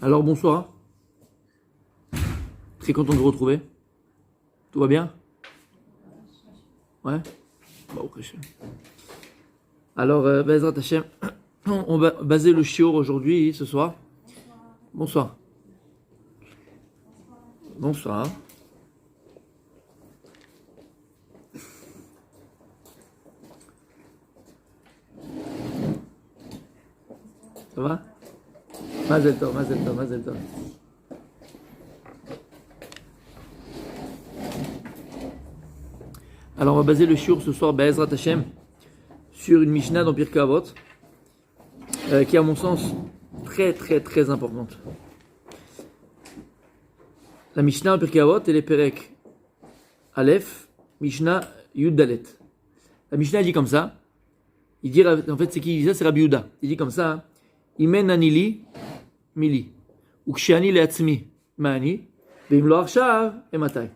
Alors bonsoir, très content de vous retrouver. Tout va bien? Ouais? Bon, ok. Alors, Bezrat Hashem, on va baser le shiur aujourd'hui, ce soir. Bonsoir. Bonsoir. Ça va? Mazel tov, mazel tov, mazel tov. Alors, on va baser le shiur ce soir, Bezrat Hashem, sur une Mishnah dans Pirkei Avot, qui est à mon sens très très très importante. La Mishnah en Pirkei Avot, elle est Perek Aleph, Mishnah Yud Dalet. La Mishnah dit comme ça, il dit, en fait c'est qui dit ça? C'est Rabbi Yehuda. Il dit comme ça, Imen anili mili, ukshani leatzmi ma'ani, veim lo arshav ematai.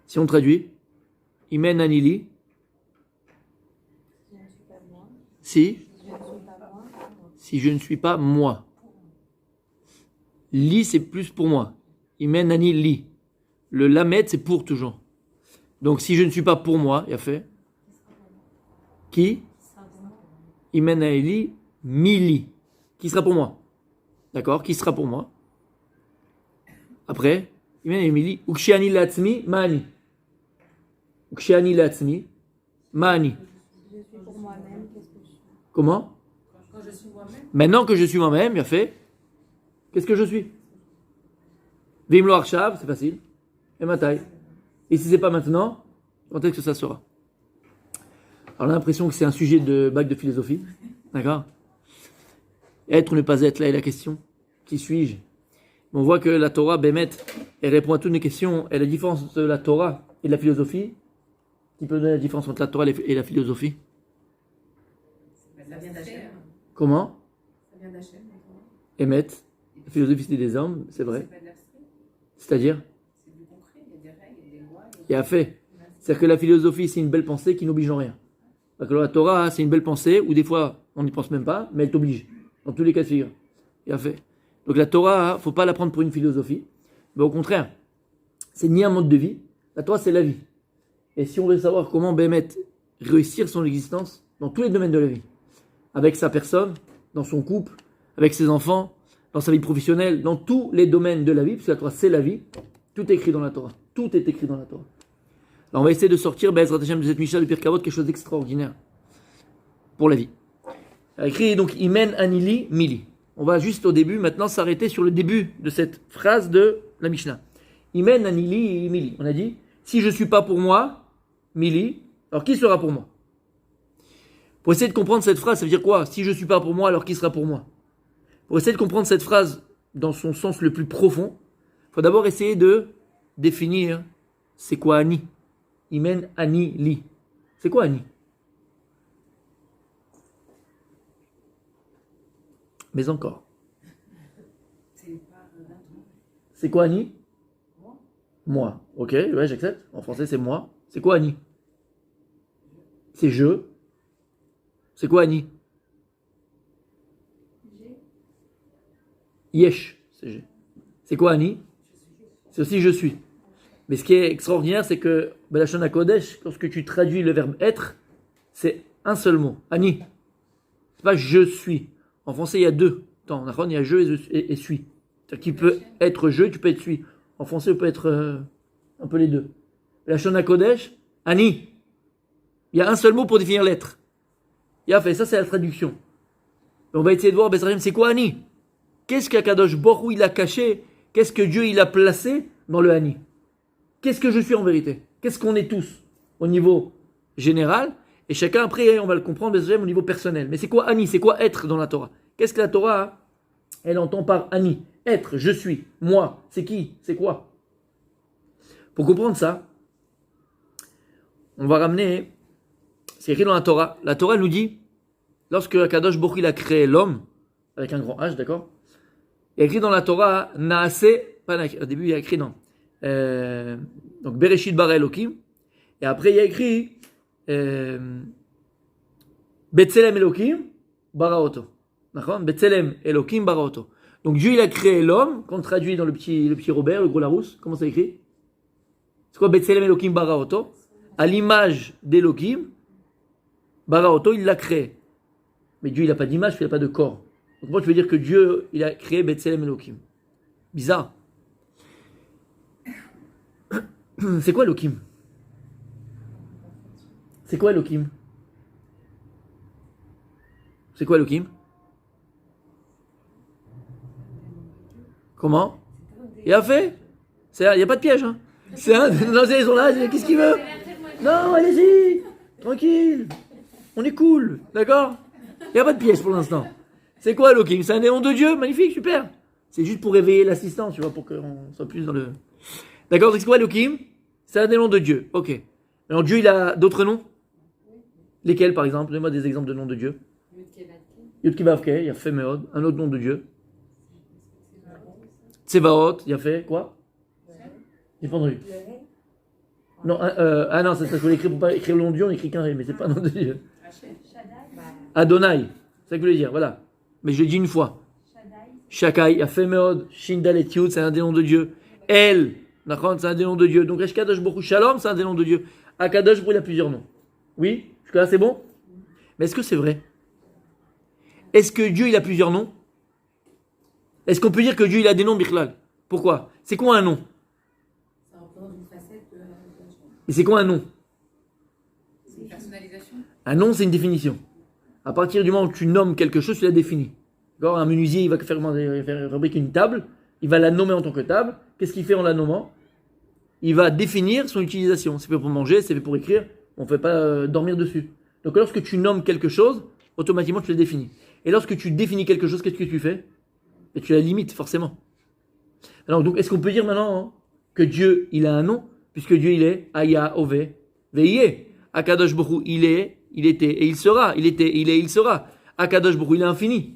Si on traduit, Imen anili, si je ne suis pas moi. Li, c'est plus pour moi. Imen ani li. Le lamed, c'est pour toujours. Donc, si je ne suis pas pour moi, il y a fait. Qui? Imen ani li, mili. Qui sera pour moi? D'accord? Qui sera pour moi? Après, Imen ani mili. Ukshiani latzmi, ma'ani. Ukshiani latzmi, ma'ani. Je suis pour moi-même, qu'est-ce que je suis? Comment? Quand je suis moi-même. Maintenant que je suis moi-même, bien fait, qu'est-ce que je suis? Vim lo arshav, c'est facile. Et ma taille. Et si c'est pas maintenant, quand est-ce que ça sera? Alors on a l'impression que c'est un sujet de bac de philosophie. D'accord? Être ou ne pas être, là est la question. Qui suis-je? On voit que la Torah, Bémet, elle répond à toutes les questions. Et la différence entre la Torah et la philosophie, qui peut donner la différence entre la Torah et la philosophie? Ça vient d'Hachem. Comment? Ça vient d'Hachem. Émet. La philosophie, c'est des hommes, c'est vrai. C'est pas de l'abstrait. C'est-à-dire? C'est du concret. Il y a des règles, il y a des lois. Il y a fait. C'est-à-dire que la philosophie, c'est une belle pensée qui n'oblige en rien. Alors que la Torah, c'est une belle pensée où des fois, on n'y pense même pas, mais elle t'oblige. Dans tous les cas de figure. Il y a fait. Donc la Torah, faut pas la prendre pour une philosophie. Mais au contraire, c'est ni un mode de vie. La Torah, c'est la vie. Et si on veut savoir comment Bémet réussir son existence dans tous les domaines de la vie, avec sa personne, dans son couple, avec ses enfants, dans sa vie professionnelle, dans tous les domaines de la vie, parce que la Torah, c'est la vie, tout est écrit dans la Torah. Tout est écrit dans la Torah. Alors on va essayer de sortir Bezrat Hashem de cette Mishnah de Pirkei Avot quelque chose d'extraordinaire pour la vie. Il a écrit donc Imen anili mili. On va juste au début maintenant s'arrêter sur le début de cette phrase de la Mishnah. Imen anili mili. On a dit si je ne suis pas pour moi, mili, alors qui sera pour moi? Pour essayer de comprendre cette phrase, ça veut dire quoi? Si je ne suis pas pour moi, alors qui sera pour moi? Pour essayer de comprendre cette phrase dans son sens le plus profond, il faut d'abord essayer de définir c'est quoi Ani. Imen Ani Li. C'est quoi Ani? Mais encore. C'est quoi Ani? Moi. Ok, ouais, j'accepte. En français, c'est moi. C'est quoi Ani? C'est je. C'est quoi Ani? Yesh. C'est G. C'est quoi Ani? C'est aussi je suis. Mais ce qui est extraordinaire, c'est que Belashon HaKodesh, lorsque tu traduis le verbe être, c'est un seul mot, Ani. C'est pas je suis. En français, il y a deux temps. Il y a je et suis. C'est-à-dire qu'il peut être je, tu peux être suis. En français, il peut être un peu les deux. Belashon HaKodesh, Ani. Il y a un seul mot pour définir l'être. Il a fait, ça c'est la traduction. Et on va essayer de voir, c'est quoi Ani? Qu'est-ce qu'Akadosh Borou il a caché? Qu'est-ce que Dieu il a placé dans le Ani? Qu'est-ce que je suis en vérité? Qu'est-ce qu'on est tous au niveau général? Et chacun après, on va le comprendre au niveau personnel. Mais c'est quoi Ani? C'est quoi être dans la Torah? Qu'est-ce que la Torah, elle entend par Ani? Être, je suis, moi, c'est qui? C'est quoi? Pour comprendre ça, on va ramener, c'est écrit dans la Torah. La Torah nous dit, lorsque Akadosh Borou il a créé l'homme, avec un grand H, d'accord? Il y a écrit dans la Torah, Naase, au début il y a écrit non. Donc Bereshit bara Elokim, et après il y a écrit Betzelem Elokim bara oto. D'accord? Betzelem Elokim bara oto. Donc Dieu, il a créé l'homme, qu'on traduit dans le petit Robert, le gros Larousse. Comment ça écrit? C'est quoi Betselem Elohim Baraoto? À l'image d'Elohim, Baraoto, il l'a créé. Mais Dieu, il n'a pas d'image, il n'a pas de corps. Donc moi, tu veux dire que Dieu, il a créé Betselem Elohim. Bizarre. C'est quoi Elohim? C'est quoi Elohim? C'est quoi Elohim? Comment? Il a fait? Il n'y a pas de piège. Hein? C'est un. Non, ils sont là, qu'est-ce qu'il veut? Non, allez-y! Tranquille! On est cool, d'accord? Il n'y a pas de piège pour l'instant. C'est quoi Elohim? C'est un néon de Dieu? Magnifique, super! C'est juste pour réveiller l'assistant, tu vois, pour qu'on soit plus dans le. D'accord? Donc c'est quoi Elohim? C'est un néon de Dieu. Ok. Alors Dieu, il a d'autres noms? Lesquels, par exemple? Donnez-moi des exemples de noms de Dieu. Yud Kibavke, il y a fait Meod, un autre nom de Dieu. Tsevaot, il y a fait quoi? J'ai pas entendu. Non, non, c'est ça, je voulais écrire, pour pas écrire le nom de Dieu, on écrit qu'un ré, mais c'est pas un nom de Dieu. Adonai, c'est ça que je voulais dire, voilà. Mais je l'ai dit une fois. Shakai, il y a fait Meod, Shindal et Yud, c'est un des noms de Dieu. El, c'est un des noms de Dieu. Donc Eshkadosh Baruch Hu Shalom, c'est un des noms de Dieu. Akadosh Baruch Hu, il a plusieurs noms. Oui? Jusque-là, c'est bon? Mais est-ce que c'est vrai? Est-ce que Dieu, il a plusieurs noms? Est-ce qu'on peut dire que Dieu, il a des noms, Bichlal? Pourquoi? C'est quoi un nom? Ça représente une facette de la chose. Et c'est quoi un nom? C'est une personnalisation. Un nom, c'est une définition. À partir du moment où tu nommes quelque chose, tu l'as défini. D'accord? Un menuisier, il va fabriquer une table, il va la nommer en tant que table. Qu'est-ce qu'il fait en la nommant? Il va définir son utilisation. C'est fait pour manger, c'est fait pour écrire, on ne fait pas dormir dessus. Donc lorsque tu nommes quelque chose, automatiquement tu le définis. Et lorsque tu définis quelque chose, qu'est-ce que tu fais? Et tu la limites, forcément. Alors, donc, est-ce qu'on peut dire maintenant hein, que Dieu, il a un nom? Puisque Dieu, il est Aya, Ove, Veillé. Akadosh Baruch Hu, il est, il était, et il sera. Il était, il est, il sera. Akadosh Baruch Hu, il est infini.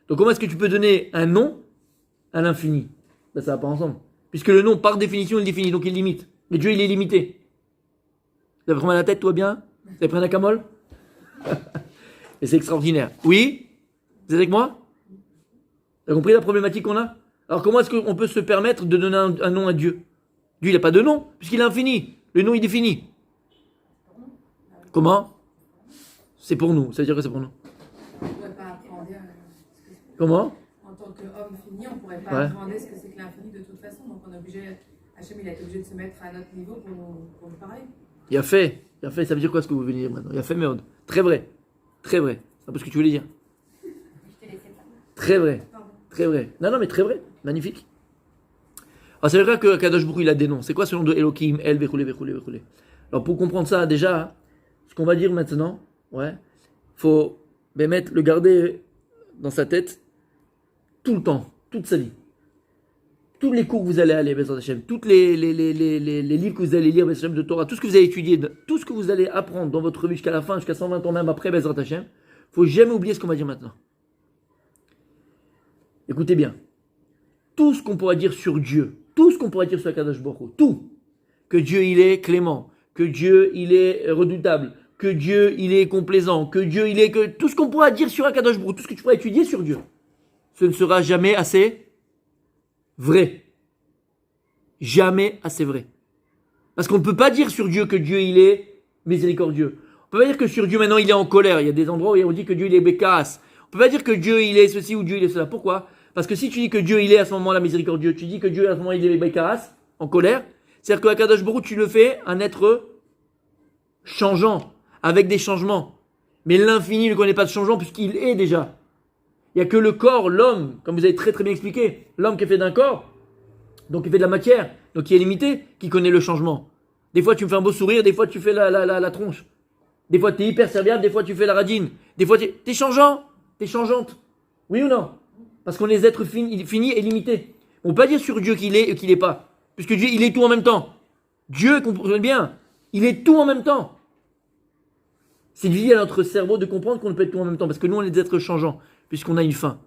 Donc, comment est-ce que tu peux donner un nom à l'infini? Ben, ça va pas ensemble. Puisque le nom, par définition, il définit, donc il limite. Mais Dieu, il est limité. Vous avez vraiment la tête, toi, bien? Vous avez pris un acamol? Et c'est extraordinaire. Oui? Vous êtes avec moi? Vous avez compris la problématique qu'on a? Alors comment est-ce qu'on peut se permettre de donner un nom à Dieu? Dieu, il n'a pas de nom, puisqu'il est infini. Le nom, il définit. Comment? C'est pour nous. Ça veut dire que c'est pour nous. On ne pourrait pas appréhender. Comment? En tant qu'homme fini, on ne pourrait pas appréhender ce que c'est que l'infini de toute façon. Donc on est obligé. Hachem, il a été obligé de se mettre à notre niveau pour nous parler. Il a fait. Ça veut dire quoi ce que vous venez dire maintenant? Il a fait Méod. Très vrai. Très vrai. C'est un peu ce que tu voulais dire. Très vrai. Très vrai. Non, mais très vrai. Magnifique. Alors, c'est vrai que Kadosh Baruch Hu, il a des noms. C'est quoi ce nom de Elohim, El, Vechoulé, Vechoulé, Vechoulé? Alors, pour comprendre ça, déjà, ce qu'on va dire maintenant, faut le garder dans sa tête tout le temps, toute sa vie. Tous les cours que vous allez aller, Bezrat Hashem, tous les livres que vous allez lire, Bezrat Hashem, de Torah, tout ce que vous allez étudier, tout ce que vous allez apprendre dans votre vie jusqu'à la fin, jusqu'à 120 ans même après, Bezrat Hashem, faut jamais oublier ce qu'on va dire maintenant. Écoutez bien, tout ce qu'on pourra dire sur Dieu, tout ce qu'on pourra dire sur Akadosh Baruch Hu, tout, que Dieu il est clément, que Dieu il est redoutable, que Dieu il est complaisant, que Dieu il est que tout ce qu'on pourra dire sur Akadosh Baruch Hu, tout ce que tu pourras étudier sur Dieu, ce ne sera jamais assez vrai, jamais assez vrai, parce qu'on ne peut pas dire sur Dieu que Dieu il est miséricordieux. On peut pas dire que sur Dieu maintenant il est en colère. Il y a des endroits où on dit que Dieu il est bécasse. On peut pas dire que Dieu il est ceci ou Dieu il est cela. Pourquoi? Parce que si tu dis que Dieu il est à ce moment-là miséricordieux, tu dis que Dieu à ce moment il est bécasse, en colère, c'est-à-dire que Akadosh Baruch Hu, tu le fais un être changeant, avec des changements. Mais l'infini ne connaît pas de changement puisqu'il est déjà. Il n'y a que le corps, l'homme, comme vous avez très très bien expliqué, l'homme qui est fait d'un corps, donc il fait de la matière, donc qui est limité, qui connaît le changement. Des fois tu me fais un beau sourire, des fois tu fais la tronche. Des fois tu es hyper serviable, des fois tu fais la radine. Des fois tu es changeant, tu es changeante. Oui ou non? Parce qu'on est des êtres finis et limités. On ne peut pas dire sur Dieu qu'il est et qu'il n'est pas. Puisque Dieu, il est tout en même temps. Dieu, comprenez bien, il est tout en même temps. C'est difficile à notre cerveau de comprendre qu'on ne peut être tout en même temps. Parce que nous, on est des êtres changeants, puisqu'on a une fin.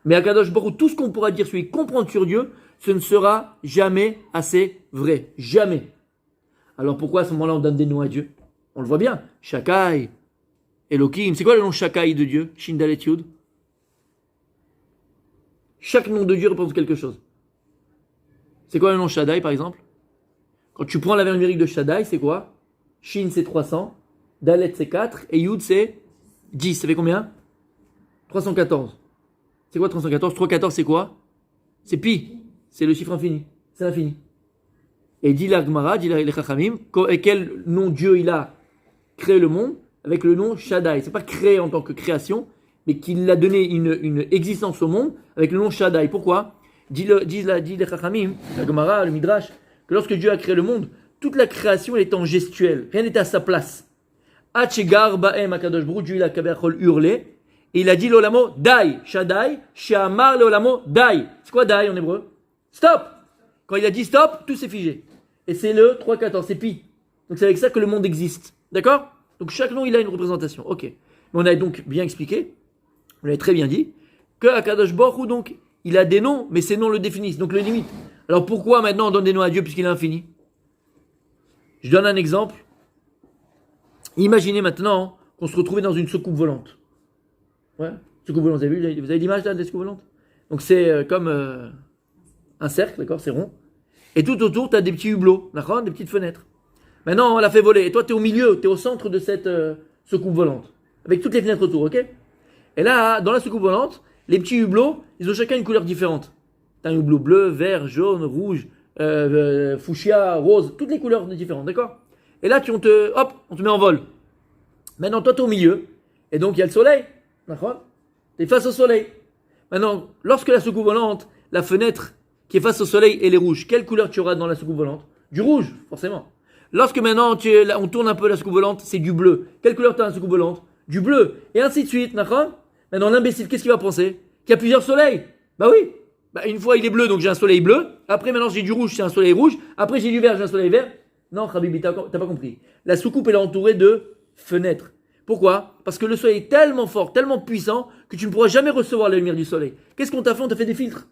Mais à Kadosh Baruch Hu, tout ce qu'on pourra dire sur lui, comprendre sur Dieu, ce ne sera jamais assez vrai. Jamais. Alors pourquoi à ce moment-là, on donne des noms à Dieu? On le voit bien. Shakai, Elohim. C'est quoi le nom Shakai de Dieu? Shindal et Yud. Chaque nom de Dieu représente quelque chose. C'est quoi le nom Shaddai, par exemple? Quand tu prends la valeur numérique de Shaddai, c'est quoi? Shin, c'est 300. Dalet, c'est 4. Et Yud, c'est 10. Ça fait combien? 314. C'est quoi 314? 314, c'est quoi? C'est pi. C'est le chiffre infini. C'est l'infini. Et dit la Gemara, dit les Chachamim, quel nom Dieu il a créé le monde? Avec le nom Shaddai. C'est pas créé en tant que création, mais qu'il a donné une existence au monde avec le nom Shaddai. Pourquoi? Dit les Chachamim, la Gemara, le Midrash, que lorsque Dieu a créé le monde, toute la création elle est en gestuelle. Rien n'était à sa place. Hachegar ba'em akadosh baruch Dieu il a kavachol hurlé et il a dit l'olamo dai Shaddai she'amar l'olamo dai. C'est quoi dai en hébreu? Stop. Quand il a dit stop, tout s'est figé. Et c'est le 3-14, c'est pi. Donc c'est avec ça que le monde existe. D'accord? Donc chaque nom il a une représentation. Ok. Mais on a donc bien expliqué, on avait très bien dit, que Akadosh Baruch Hu, donc il a des noms, mais ces noms le définissent, donc le limitent. Alors pourquoi maintenant on donne des noms à Dieu puisqu'il est infini? Je donne un exemple. Imaginez maintenant qu'on se retrouvait dans une soucoupe volante. Ouais, soucoupe volante, vous avez l'image là des soucoupes volantes? Donc c'est comme un cercle, d'accord, c'est rond. Et tout autour, tu as des petits hublots, d'accord, des petites fenêtres. Maintenant, on l'a fait voler. Et toi, tu es au milieu, tu es au centre de cette soucoupe volante. Avec toutes les fenêtres autour, ok? Et là, dans la soucoupe volante, les petits hublots, ils ont chacun une couleur différente. Tu as un hublot bleu, vert, jaune, rouge, fuchsia, rose, toutes les couleurs différentes, d'accord? Et là, on te met en vol. Maintenant, toi, tu es au milieu. Et donc, il y a le soleil, d'accord? Tu es face au soleil. Maintenant, lorsque la soucoupe volante, la fenêtre qui est face au soleil, elle est rouge, quelle couleur tu auras dans la soucoupe volante? Du rouge, forcément. Lorsque maintenant, on tourne un peu la soucoupe volante, c'est du bleu. Quelle couleur tu as dans la soucoupe volante? Du bleu. Et ainsi de suite, d'accord? Maintenant, l'imbécile, qu'est-ce qu'il va penser? Qu'il y a plusieurs soleils. Bah oui. Bah, une fois, il est bleu, donc j'ai un soleil bleu. Après, maintenant, j'ai du rouge, c'est un soleil rouge. Après, j'ai du vert, j'ai un soleil vert. Non, Habibi, t'as pas compris. La soucoupe, elle est entourée de fenêtres. Pourquoi? Parce que le soleil est tellement fort, tellement puissant, que tu ne pourras jamais recevoir la lumière du soleil. Qu'est-ce qu'on t'a fait? On t'a fait des filtres.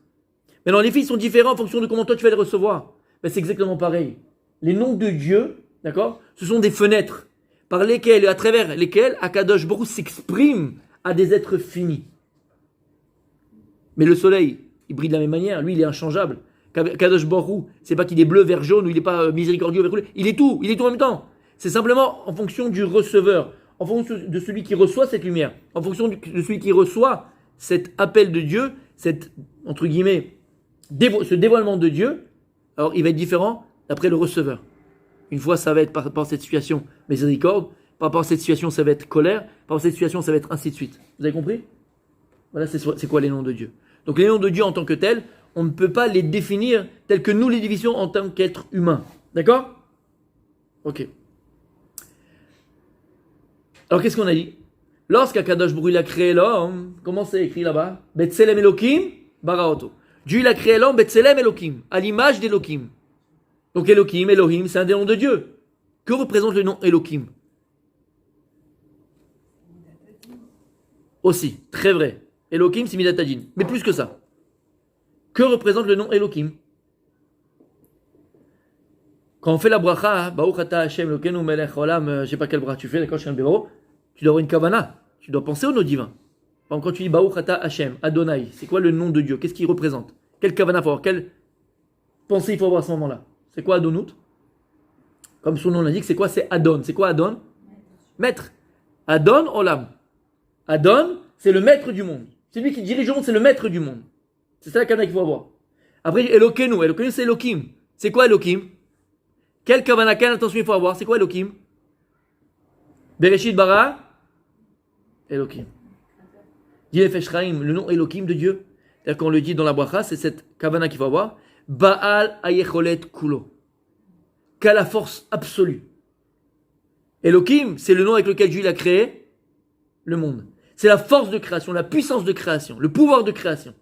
Maintenant, les filtres sont différents en fonction de comment toi tu vas les recevoir. Ben, c'est exactement pareil. Les noms de Dieu, d'accord, ce sont des fenêtres par lesquelles, à travers lesquelles Akadosh Baruch Hu s'exprime à des êtres finis. Mais le soleil, il brille de la même manière. Lui, il est inchangeable. Akadosh Baruch Hu, c'est pas qu'il est bleu, vert, jaune, ou il n'est pas miséricordieux, vert, il est tout en même temps. C'est simplement en fonction du receveur, en fonction de celui qui reçoit cette lumière, en fonction de celui qui reçoit cet appel de Dieu, cette, entre guillemets, ce dévoilement de Dieu, alors il va être différent d'après le receveur. Une fois, ça va être par rapport à cette situation miséricorde, par rapport à cette situation, ça va être colère, par rapport à cette situation, ça va être ainsi de suite. Vous avez compris? Voilà, c'est quoi les noms de Dieu. Donc les noms de Dieu en tant que tels, on ne peut pas les définir tels que nous les définissons en tant qu'êtres humains. D'accord? Ok. Alors qu'est-ce qu'on a dit? Lorsqu'Akadosh Baruch Hu a créé l'homme, comment c'est écrit là-bas? Betselem Elokim, Baraoto. Dieu il a créé l'homme Betselem Elokim, à l'image d'Elokim. Donc Elokim, Elohim, c'est un des noms de Dieu. Que représente le nom Elokim? Aussi, très vrai. Elokim, c'est Midatadin. Mais plus que ça. Que représente le nom Elokim? Quand on fait la bracha, Baruch Ata Hashem Elokeinu Melech Olam, je sais pas quelle bracha tu fais, d'accord, je suis un béro, tu dois avoir une kavana. Tu dois penser au nom divin. Par exemple, quand tu dis Baruch Ata Hashem, Adonai, c'est quoi le nom de Dieu? Qu'est-ce qu'il représente? Quelle kavana il faut avoir? Quelle pensée il faut avoir à ce moment-là? C'est quoi Adonout? Comme son nom l'indique, c'est quoi? C'est Adon. C'est quoi Adon? Maître. Adon Olam. Adon, c'est le maître du monde. C'est lui qui dirige le monde, c'est le maître du monde. C'est ça la kavana qu'il faut avoir. Après, Elokenu. Elokenu, c'est Elokim. C'est quoi Elokim? Quelle kavana, quelle intention il faut avoir? C'est quoi Elokim? Bereshit bara Elokim. Le nom Elokim de Dieu. C'est-à-dire qu'on le dit dans la bracha, c'est cette kavana qu'il faut avoir. Baal ayecholet kulo. Qu'a la force absolue. Elokim, c'est le nom avec lequel Dieu a créé le monde. C'est la force de création, la puissance de création, le pouvoir de création.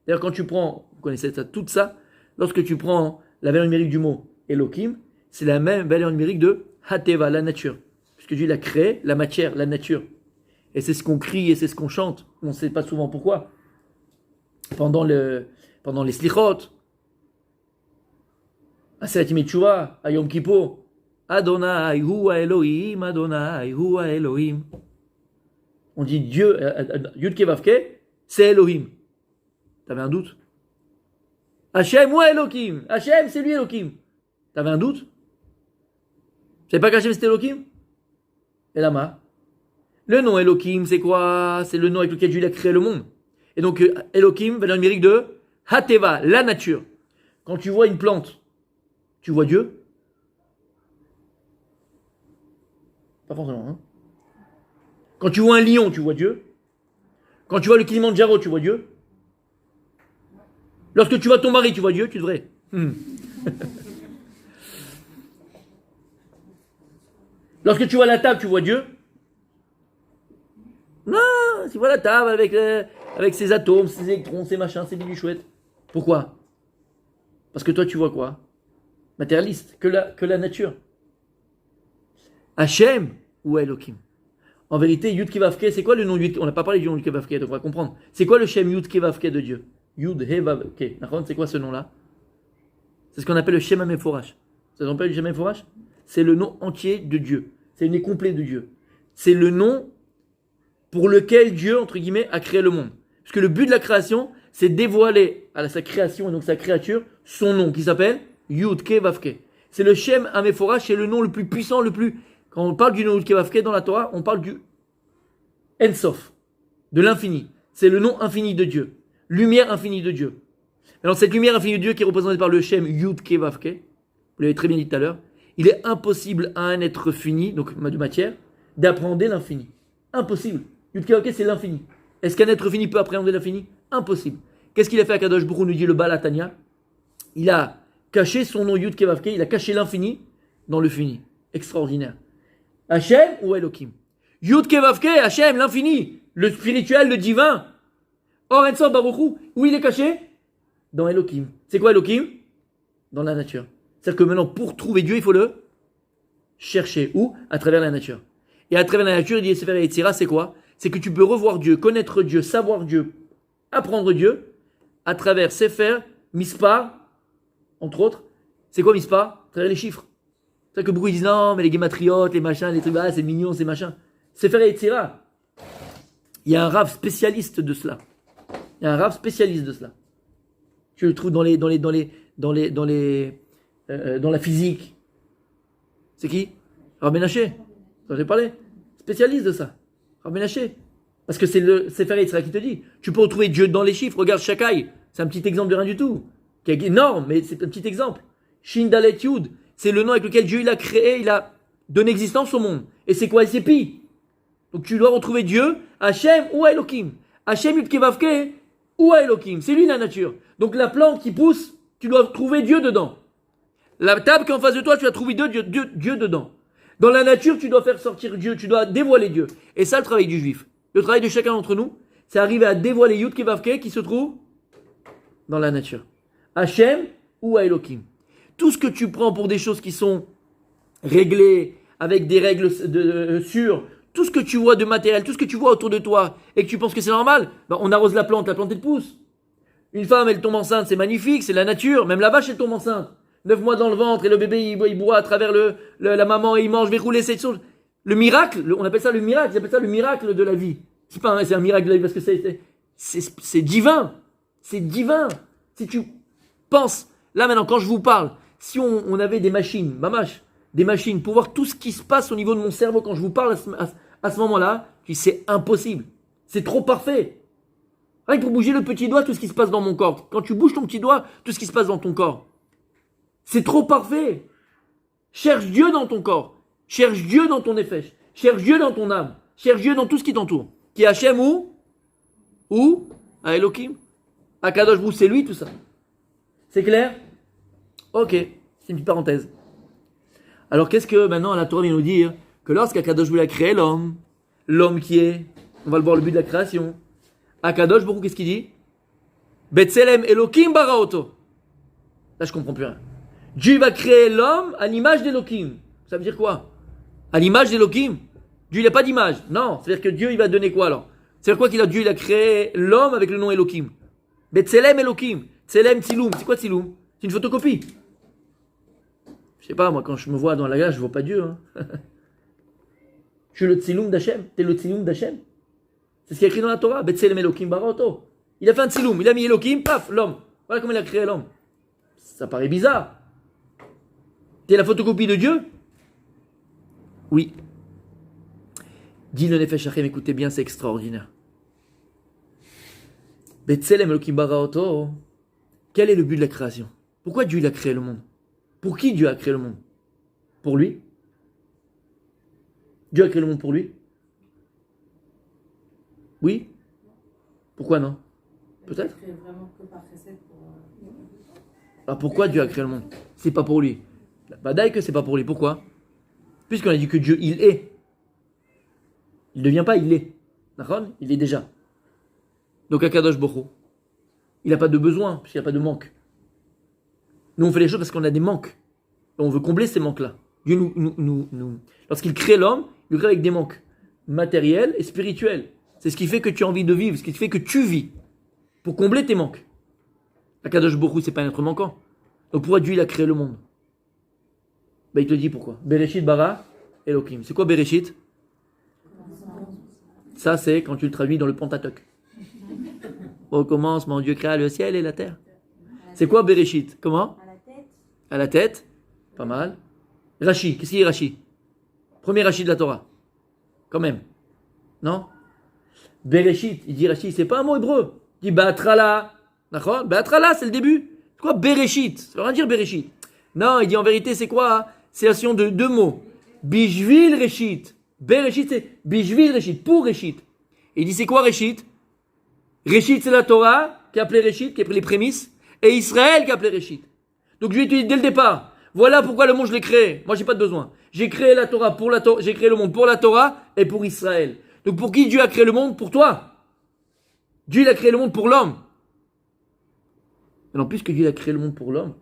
D'ailleurs, quand tu prends, vous connaissez ça, tout ça, lorsque tu prends la valeur numérique du mot Elokim, c'est la même valeur numérique de Hateva, la nature. Puisque Dieu a créé la matière, la nature. Et c'est ce qu'on crie et c'est ce qu'on chante. On ne sait pas souvent pourquoi. Pendant les slichot, à Selatim Tchouva, à Yom Kippur, Adonai Hua Elohim, Adonai Hua Elohim. On dit Dieu, Yud Kevavke, c'est Elohim. T'avais un doute? Hachem ou Elohim? Hachem, c'est lui Elohim. T'avais un doute? Tu savais pas qu'Hachem c'était Elohim? Et là, le nom Elohim, c'est quoi? C'est le nom avec lequel Dieu a créé le monde. Et donc, Elohim, valeur numérique de Hateva, la nature. Quand tu vois une plante, tu vois Dieu? Pas forcément, hein? Quand tu vois un lion, tu vois Dieu? Quand tu vois le Kilimandjaro, tu vois Dieu? Lorsque tu vois ton mari, tu vois Dieu? Tu devrais. Lorsque tu vois la table, tu vois Dieu? Non, tu vois la table avec ses atomes, ses électrons, ses machins, ses biduchouettes. Pourquoi? Parce que toi, tu vois quoi? Matérialiste, que la nature. Hachem ou Elohim? En vérité, Yud Kevavke, c'est quoi le nom Yud? On n'a pas parlé du nom Yud Kevavke, donc on va comprendre. C'est quoi le Shem Yud Kevavke de Dieu? Yud He Vavke. C'est quoi ce nom-là? C'est ce qu'on appelle le Shem HaMeforash. Ça s'appelle le Shem HaMeforash? C'est le nom entier de Dieu. C'est le nom complet de Dieu. C'est le nom pour lequel Dieu, entre guillemets, a créé le monde. Parce que le but de la création, c'est dévoiler à sa création et donc sa créature son nom qui s'appelle Yud Kevavke. C'est le Shem HaMeforash, c'est le nom le plus puissant, le plus. Quand on parle du nom Yud Kevavke dans la Torah, on parle du Ensof, de l'infini. C'est le nom infini de Dieu. Lumière infinie de Dieu. Alors cette lumière infinie de Dieu qui est représentée par le Shem Yud Kevavke, vous l'avez très bien dit tout à l'heure, il est impossible à un être fini, donc de matière, d'appréhender l'infini. Impossible. Yud Kevavke, c'est l'infini. Est-ce qu'un être fini peut appréhender l'infini? Impossible. Qu'est-ce qu'il a fait à Kadosh Baruch Hu, nous dit le Baal Hatanya? Il a caché son nom Yud Kevavke, il a caché l'infini dans le fini. Extraordinaire. Hachem ou Elohim? Yud Kevavke, Hachem, l'infini, le spirituel, le divin. Or Ensof Baruch Hu, où il est caché? Dans Elohim. C'est quoi Elohim? Dans la nature. C'est-à-dire que maintenant, pour trouver Dieu, il faut le chercher. Où? À travers la nature. Et à travers la nature, il dit Sefer Yetzira, c'est quoi? C'est que tu peux revoir Dieu, connaître Dieu, savoir Dieu, apprendre Dieu, à travers Sefer, Mispar, entre autres. C'est quoi Mispar? À travers les chiffres. C'est que beaucoup ils disent non, mais les guématriotes, les machins, les trucs, c'est mignon, c'est machin. Sefer Yetzira. Il y a un rave spécialiste de cela. Il y a un rave spécialiste de cela. Tu le trouves dans la physique. C'est qui? Rav Menaché. J'en ai parlé. Spécialiste de ça. Rav Menaché. Parce que c'est le Sefer Yetzira qui te dit. Tu peux retrouver Dieu dans les chiffres. Regarde Shakai. C'est un petit exemple de rien du tout. Qui est énorme, mais c'est un petit exemple. Shin Dalet Yud. C'est le nom avec lequel Dieu il a créé, il a donné existence au monde. Et c'est quoi? C'est Pi. Donc tu dois retrouver Dieu, Hachem ou Elohim. Hachem Yud Kevavke ou Elohim. C'est lui la nature. Donc la plante qui pousse, tu dois trouver Dieu dedans. La table qui est en face de toi, tu dois trouver Dieu dedans. Dans la nature, tu dois faire sortir Dieu, tu dois dévoiler Dieu. Et ça, le travail du juif. Le travail de chacun d'entre nous, c'est arriver à dévoiler Yud Kevavke qui se trouve dans la nature. Hachem ou Elohim. Tout ce que tu prends pour des choses qui sont réglées, avec des règles sûres, tout ce que tu vois de matériel, tout ce que tu vois autour de toi, et que tu penses que c'est normal, ben on arrose la plante elle pousse. Une femme, elle tombe enceinte, c'est magnifique, c'est la nature. Même la vache, elle tombe enceinte. 9 mois dans le ventre, et le bébé, il boit à travers la maman, et il mange, verrouler cette chose. Le miracle, on appelle ça le miracle, ils appellent ça le miracle de la vie. C'est un miracle de la vie, parce que c'est divin. C'est divin. Si tu penses, là maintenant, quand je vous parle, si on avait des machines, des machines pour voir tout ce qui se passe au niveau de mon cerveau quand je vous parle à ce moment-là, je dis c'est impossible. C'est trop parfait. Rien que pour bouger le petit doigt, tout ce qui se passe dans mon corps. Quand tu bouges ton petit doigt, tout ce qui se passe dans ton corps. C'est trop parfait. Cherche Dieu dans ton corps. Cherche Dieu dans ton effet. Cherche Dieu dans ton âme. Cherche Dieu dans tout ce qui t'entoure. Qui est Hachem ou à Elohim. À Kadosh Baruch Hu, c'est lui tout ça. C'est clair? Ok, c'est une petite parenthèse. Alors qu'est-ce que maintenant la Torah vient nous dire? Que lorsqu'Akadosh Baruch Hu a créé l'homme qui est, on va le voir le but de la création, Akadosh Baruch Hu, qu'est-ce qu'il dit? Betselem Elohim baraoto. Là je comprends plus rien. Dieu va créer l'homme à l'image d'Elohim. Ça veut dire quoi? À l'image d'Elohim? Dieu il n'a pas d'image. Non, c'est-à-dire que Dieu il va donner quoi alors? C'est-à-dire quoi Dieu il a créé l'homme avec le nom Elohim. Betselem Elohim. Tselem Tziloum. C'est quoi Tziloum? C'est une photocopie. Je sais pas, moi, quand je me vois dans la glace, je vois pas Dieu. Hein. Je suis le Tziloum d'Hachem. T'es le Tziloum d'Hachem. C'est ce qui est écrit dans la Torah. Betselem Elohim baraoto. Il a fait un tziloum, il a mis Elohim, paf, l'homme. Voilà comment il a créé l'homme. Ça paraît bizarre. T'es la photocopie de Dieu? Oui. Dit le Nefesh Hachem, écoutez bien, c'est extraordinaire. Betzelem Elohim baraoto. Quel est le but de la création? Pourquoi Dieu il a créé le monde? Pour qui Dieu a créé le monde? Pour lui? Dieu a créé le monde pour lui? Oui? Pourquoi non? Peut-être? Alors pourquoi Dieu a créé le monde? C'est pas pour lui. Badaï que c'est pas pour lui. Pourquoi? Puisqu'on a dit que Dieu, il est. Il ne devient pas, il est. D'accord? Il est déjà. Donc Akadosh Boko, il n'a pas de besoin, puisqu'il n'y a pas de manque. Nous, on fait les choses parce qu'on a des manques. Et on veut combler ces manques-là. Dieu lorsqu'il crée l'homme, il le crée avec des manques matériels et spirituels. C'est ce qui fait que tu as envie de vivre, ce qui fait que tu vis. Pour combler tes manques. Akadosh Boko, c'est pas un être manquant. Donc pourquoi Dieu il a créé le monde? Ben, il te dit pourquoi. Bereshit bara Elohim. C'est quoi Bereshit? Ça, c'est quand tu le traduis dans le Pentateuque. Au commencement, Dieu créa le ciel et la terre. C'est quoi Bereshit? Comment? À la tête. À la tête. Pas mal. Rashi. Qu'est-ce qu'il est Rashi? Premier Rashi de la Torah. Quand même. Non? Bereshit. Il dit Rashi, c'est pas un mot hébreu. Il dit Ba'atrala. D'accord? Ba'atrala, c'est le début. C'est quoi Bereshit? Ça veut rien dire Bereshit. Non, il dit en vérité, c'est quoi? C'est l'action de deux mots. Bishvil Reshit. Bereshit, c'est Bishvil Reshit. Pour Reshit. Et il dit c'est quoi Reshit? Reshit, c'est la Torah, qui est appelée Reshit, qui est les prémices, et Israël, qui est appelé Reshit. Donc je lui ai dit dès le départ, voilà pourquoi le monde je l'ai créé. Moi, j'ai pas de besoin. J'ai créé la Torah pour la Torah, j'ai créé le monde pour la Torah et pour Israël. Donc pour qui Dieu a créé le monde? Pour toi. Dieu il a créé le monde pour l'homme. Et en plus que Dieu a créé le monde pour l'homme,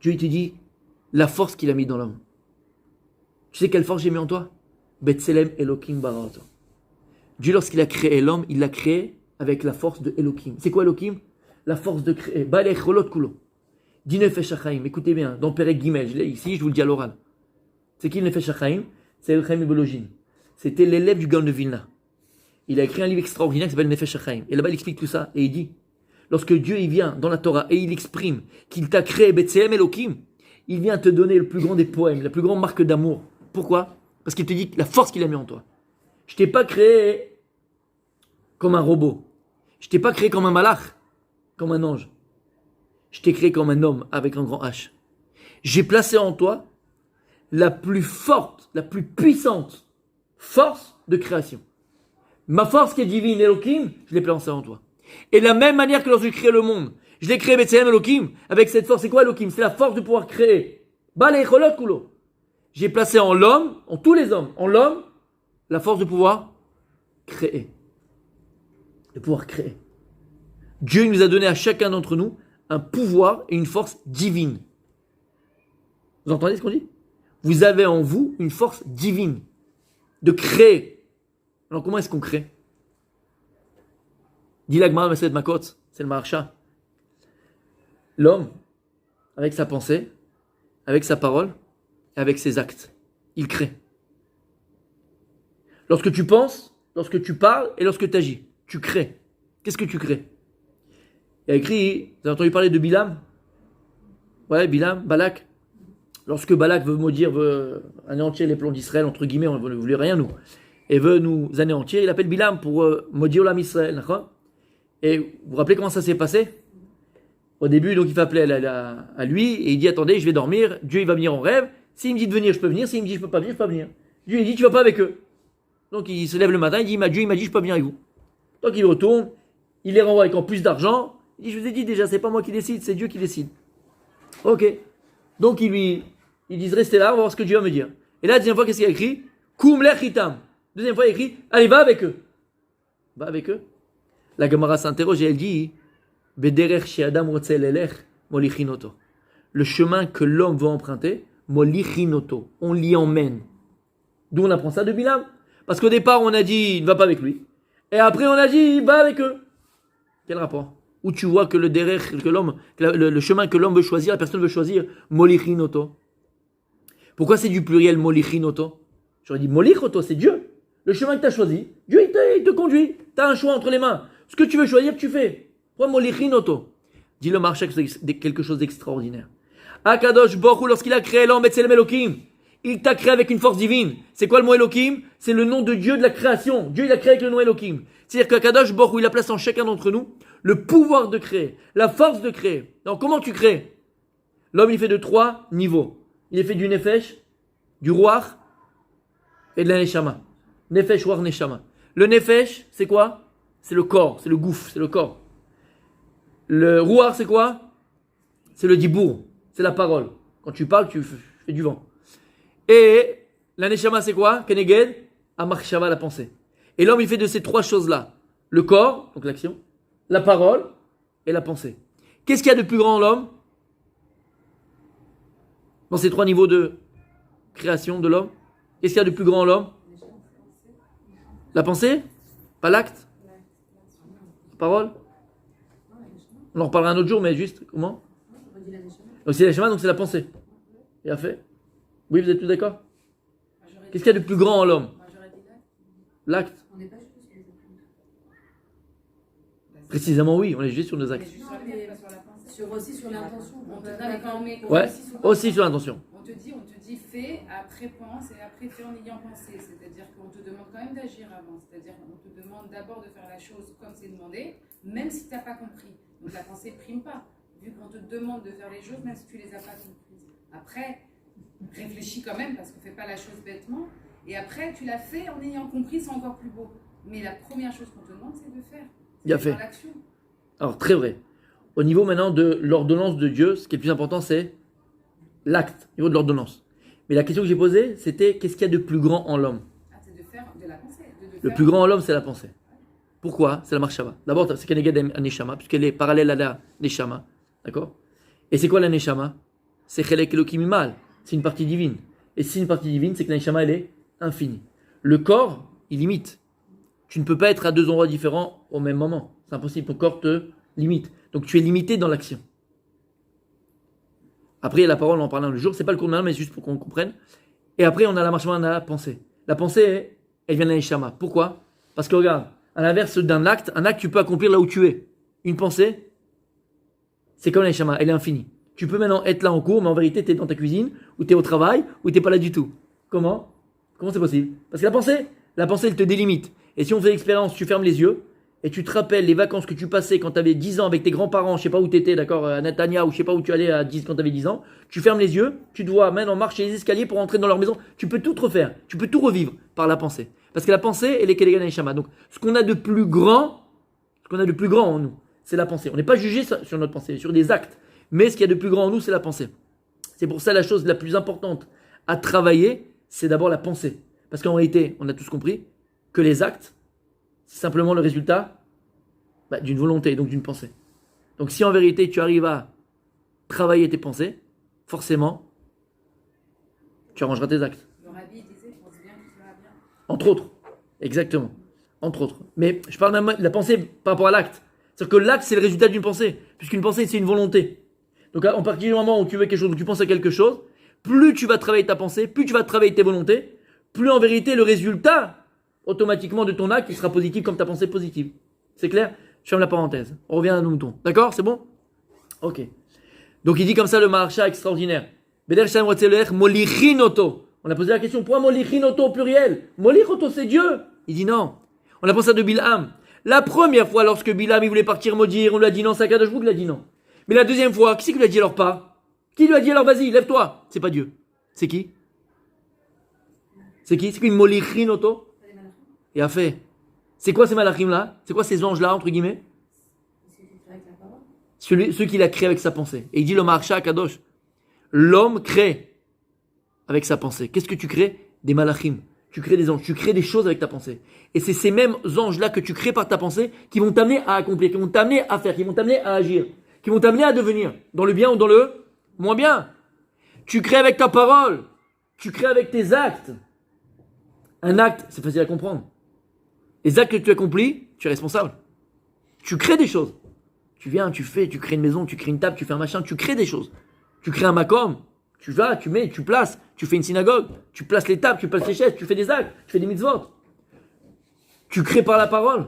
Dieu il te dit la force qu'il a mis dans l'homme. Tu sais quelle force j'ai mis en toi? Betzelem Elohim baraoto. Dieu, lorsqu'il a créé l'homme, il l'a créé avec la force de Elohim. C'est quoi Elohim? La force de créer. Balech rolot kulo. Dit Nefesh Hachaim. Écoutez bien, dans Perek Gimel, ici je vous le dis à l'oral. C'est qui le Nefesh Hachaim? C'est El Chaim Bolojin. C'était l'élève du Gaon de Vilna. Il a écrit un livre extraordinaire qui s'appelle Nefesh Hachaim. Et là-bas, il explique tout ça. Et il dit, lorsque Dieu il vient dans la Torah et il exprime qu'il t'a créé Betzelem Elohim, il vient te donner le plus grand des poèmes, la plus grande marque d'amour. Pourquoi? Parce qu'il te dit la force qu'il a mis en toi. Je t'ai pas créé comme un robot. Je t'ai pas créé comme un malach, comme un ange. Je t'ai créé comme un homme avec un grand H. J'ai placé en toi la plus forte, la plus puissante force de création. Ma force qui est divine, Elohim, je l'ai placée en toi. Et de la même manière que lorsque j'ai créé le monde, je l'ai créé Betzelem Elohim, avec cette force. C'est quoi Elohim? C'est la force de pouvoir créer. Balei cholot kulo. J'ai placé en l'homme, en tous les hommes, en l'homme, la force de pouvoir créer. De pouvoir créer. Dieu nous a donné à chacun d'entre nous un pouvoir et une force divine. Vous entendez ce qu'on dit? Vous avez en vous une force divine de créer. Alors comment est-ce qu'on crée? Dit l'Agmara Maseret Makot, c'est le Maharsha. L'homme, avec sa pensée, avec sa parole, et avec ses actes, il crée. Lorsque tu penses, lorsque tu parles et lorsque tu agis, tu crées. Qu'est-ce que tu crées? Il y a écrit, vous avez entendu parler de Bilam? Ouais, Bilam, Balak. Lorsque Balak veut maudire, veut anéantir les plans d'Israël, entre guillemets, on ne voulait rien nous, et veut nous anéantir, il appelle Bilam pour maudire l'âme Israël, d'accord? Et vous vous rappelez comment ça s'est passé? Au début, donc il fait appeler à lui, et il dit, attendez, je vais dormir, Dieu il va venir en rêve, s'il me dit de venir, je peux venir, s'il me dit je peux pas venir, je peux pas venir. Dieu il dit, tu vas pas avec eux. Donc il se lève le matin, il dit, Dieu il m'a dit, je peux pas venir avec vous. Donc il retourne, il les renvoie avec en plus d'argent, il dit, je vous ai dit déjà, c'est pas moi qui décide, c'est Dieu qui décide. Ok. Donc ils disent, restez là, on va voir ce que Dieu va me dire. Et là, la deuxième fois, qu'est-ce qu'il a écrit? Koum lech hitam. Deuxième fois, il a écrit, allez, va avec eux. Va avec eux. La Gemara s'interroge et elle dit, Bederech she'adam rotze lelech, molichinoto. Le chemin que l'homme veut emprunter, molichinoto. On l'y emmène. D'où on apprend ça de Bilam. Parce qu'au départ, on a dit, ne va pas avec lui. Et après, on a dit, va avec eux. Quel rapport? Où tu vois que le derech, que l'homme, le chemin que l'homme veut choisir, la personne veut choisir, molichinoto. Pourquoi c'est du pluriel molichinoto? J'aurais dit molichoto, c'est Dieu. Le chemin que tu as choisi, Dieu il te conduit. Tu as un choix entre les mains. Ce que tu veux choisir, tu fais. Dit le marché quelque chose d'extraordinaire. Akadosh Baruch Hu, lorsqu'il a créé l'homme, Betzelem Elohim, il t'a créé avec une force divine. C'est quoi le mot Elohim? C'est le nom de Dieu de la création. Dieu, il a créé avec le nom Elohim. C'est-à-dire qu'Akadosh Baruch Hu, il a placé en chacun d'entre nous le pouvoir de créer, la force de créer. Donc, comment tu crées? L'homme, il fait de 3 niveaux. Il est fait du Nefesh, du Ruach et de la Neshama. Nefesh, Ruach, Neshama. Le Nefesh, c'est quoi? C'est le corps, c'est le gouffre, c'est le corps. Le Ruach, c'est quoi? C'est le Dibour, c'est la parole. Quand tu parles, tu fais du vent. Et la Neshama, c'est quoi? Keneged, Amarshava, la pensée. Et l'homme, il fait de ces 3 choses-là. Le corps, donc l'action, la parole et la pensée. Qu'est-ce qu'il y a de plus grand en l'homme? Dans ces 3 niveaux de création de l'homme, qu'est-ce qu'il y a de plus grand en l'homme? La pensée? Pas l'acte? La parole? On en reparlera un autre jour, mais juste, comment? Donc c'est la Neshama, donc c'est la pensée. Il a fait? Oui, vous êtes tous d'accord? Qu'est-ce qu'il y a de plus grand en l'homme? L'acte. Précisément oui, on est juste sur nos actes. Aussi sur l'intention. Ouais, aussi sur l'intention. On te dit fais, après pense et après fais en ayant pensé. C'est-à-dire qu'on te demande quand même d'agir avant. C'est-à-dire qu'on te demande d'abord de faire la chose comme c'est demandé, même si tu n'as pas compris. Donc la pensée prime pas. Vu qu'on te demande de faire les choses, même si tu les as pas comprises. Après, réfléchis quand même parce qu'on ne fait pas la chose bêtement. Et après, tu l'as fait en ayant compris, c'est encore plus beau. Mais la première chose qu'on te demande, c'est de faire. Bien fait. L'action. Alors, très vrai. Au niveau maintenant de l'ordonnance de Dieu, ce qui est le plus important, c'est l'acte, au niveau de l'ordonnance. Mais la question que j'ai posée, c'était qu'est-ce qu'il y a de plus grand en l'homme? C'est de faire de la pensée. Le plus grand en l'homme, c'est la pensée. Pourquoi? C'est la marshava. D'abord, c'est Keneged Neshama, puisqu'elle est parallèle à la Neshama. D'accord? Et c'est quoi la Neshama? C'est Chelek Elohim Imal. C'est une partie divine. Et si c'est une partie divine, c'est que la Neshama, elle est infinie. Le corps, il limite. Tu ne peux pas être à 2 endroits différents au même moment. C'est impossible. Ton corps te limite. Donc tu es limité dans l'action. Après, il y a la parole, on en parle un jour. C'est pas le cours de maintenant, mais c'est juste pour qu'on comprenne. Et après, on a la marche, on a la pensée. La pensée, elle vient de la Neshama. Pourquoi? Parce que regarde, à l'inverse d'un acte, un acte, tu peux accomplir là où tu es. Une pensée, c'est comme la Neshama, elle est infinie. Tu peux maintenant être là en cours, mais en vérité, tu es dans ta cuisine, ou tu es au travail, ou tu n'es pas là du tout. Comment c'est possible? Parce que la pensée, elle te délimite. Et si on fait l'expérience, tu fermes les yeux, et tu te rappelles les vacances que tu passais quand tu avais 10 ans avec tes grands-parents, je sais pas où tu étais, d'accord, à Netanya, ou je sais pas où tu allais quand tu avais 10 ans, tu fermes les yeux, tu dois maintenant marcher les escaliers pour entrer dans leur maison, tu peux tout refaire, tu peux tout revivre par la pensée. Parce que la pensée, elle est Kelegan Neshama. Donc, ce qu'on a de plus grand en nous, c'est la pensée. On n'est pas jugé sur notre pensée, sur des actes. Mais ce qu'il y a de plus grand en nous, c'est la pensée. C'est pour ça la chose la plus importante à travailler, c'est d'abord la pensée. Parce qu'en réalité, on a tous compris que les actes, c'est simplement le résultat d'une volonté, donc d'une pensée. Donc si en vérité tu arrives à travailler tes pensées, forcément, tu arrangeras tes actes. Le rabbi disait, pense bien, tu feras bien. Entre autres, exactement. Entre autres. Mais je parle même de la pensée par rapport à l'acte. C'est-à-dire que l'acte, c'est le résultat d'une pensée. Puisqu'une pensée, c'est une volonté. Donc à partir du moment où tu veux quelque chose, où tu penses à quelque chose, plus tu vas travailler ta pensée, plus tu vas travailler tes volontés, plus en vérité le résultat automatiquement de ton acte il sera positif comme ta pensée positive. C'est clair? Je ferme la parenthèse. On revient à nos moutons. D'accord? C'est bon? Ok. Donc il dit comme ça le marcha extraordinaire. Beder Shem Rotzeler Molichinoto. On a posé la question, pourquoi Molichinoto au pluriel? Molichoto c'est Dieu. Il dit non. On a pensé à de Bilham. La première fois lorsque Bilham il voulait partir maudire, on lui a dit non, c'est Akadosh Baruch Hu qui l'a dit non. Mais la deuxième fois, qui c'est qui lui a dit alors pas? Qui lui a dit alors vas-y, lève-toi? C'est pas Dieu. C'est qui? C'est qui? C'est une Molichinoto? Et a fait. C'est quoi ces malachim là? C'est quoi ces anges là entre guillemets? Ceux qu'il a créé avec sa pensée. Et il dit le Maharsha Kadosh. L'homme crée avec sa pensée. Qu'est-ce que tu crées? Des malachim. Tu crées des anges. Tu crées des choses avec ta pensée. Et c'est ces mêmes anges là que tu crées par ta pensée qui vont t'amener à accomplir, qui vont t'amener à faire, qui vont t'amener à agir, qui vont t'amener à devenir dans le bien ou dans le moins bien. Tu crées avec ta parole. Tu crées avec tes actes. Un acte, c'est facile à comprendre. Les actes que tu accomplis, tu es responsable. Tu crées des choses. Tu viens, tu fais, tu crées une maison, tu crées une table, tu fais un machin, tu crées des choses. Tu crées un makom, tu vas, tu mets, tu places, tu fais une synagogue, tu places les tables, tu places les chaises, tu fais des actes, tu fais des mitzvot. Tu crées par la parole.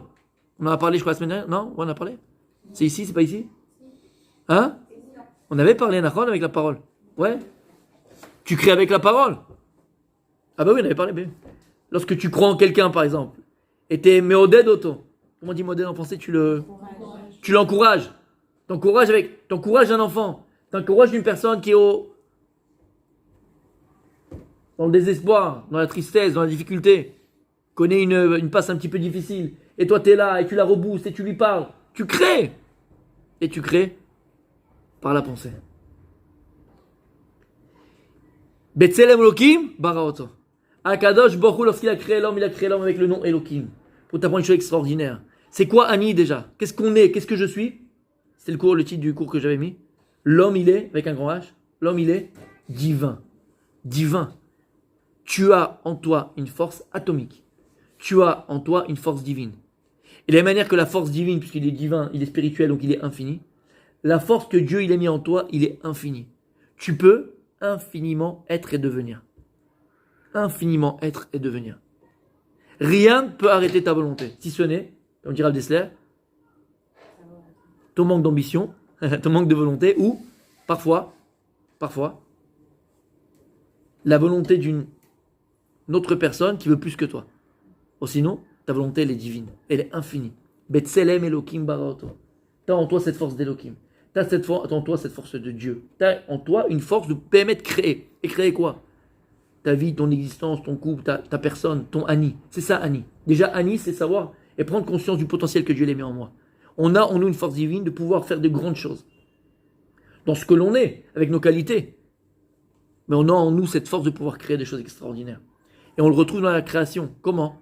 On en a parlé, je crois, la semaine dernière. Non, on en a parlé. C'est ici, c'est pas ici? Hein? On avait parlé, Nachon, avec la parole. Ouais. Tu crées avec la parole. Ah bah oui, on avait parlé. Lorsque tu crois en quelqu'un, par exemple, et t'es méoded auto. Comment on dit modèle en français? Tu l'encourages. T'encourages un enfant. T'encourages une personne qui est dans le désespoir, dans la tristesse, dans la difficulté, connaît une passe un petit peu difficile. Et toi, t'es là, et tu la reboostes, et tu lui parles. Tu crées. Et tu crées par la pensée. Betzelem Elohim, Baraoto. Akadosh Baruch Hu, lorsqu'il a créé l'homme avec le nom Elohim. Pour t'apprendre une chose extraordinaire. C'est quoi Annie déjà? Qu'est-ce qu'on est? Qu'est-ce que je suis? C'est le titre du cours que j'avais mis. L'homme, il est, avec un grand H, l'homme, il est divin. Divin. Tu as en toi une force atomique. Tu as en toi une force divine. Et de la même manière que la force divine, puisqu'il est divin, il est spirituel, donc il est infini, la force que Dieu il a mis en toi, il est infini. Tu peux infiniment être et devenir. Infiniment être et devenir. Rien ne peut arrêter ta volonté, si ce n'est, comme dira Dessler, ton manque d'ambition, ton manque de volonté, ou parfois, la volonté d'une autre personne qui veut plus que toi. Ou sinon, ta volonté, elle est divine, elle est infinie. Betselem Elohim Baraoto. Tu as en toi cette force d'Elohim. Tu as en toi cette force de Dieu. Tu as en toi une force de permettre de créer. Et créer quoi? Ta vie, ton existence, ton couple, ta personne, ton Annie. C'est ça, Annie. Déjà, Annie, c'est savoir et prendre conscience du potentiel que Dieu a mis en moi. On a en nous une force divine de pouvoir faire de grandes choses. Dans ce que l'on est, avec nos qualités. Mais on a en nous cette force de pouvoir créer des choses extraordinaires. Et on le retrouve dans la création. Comment?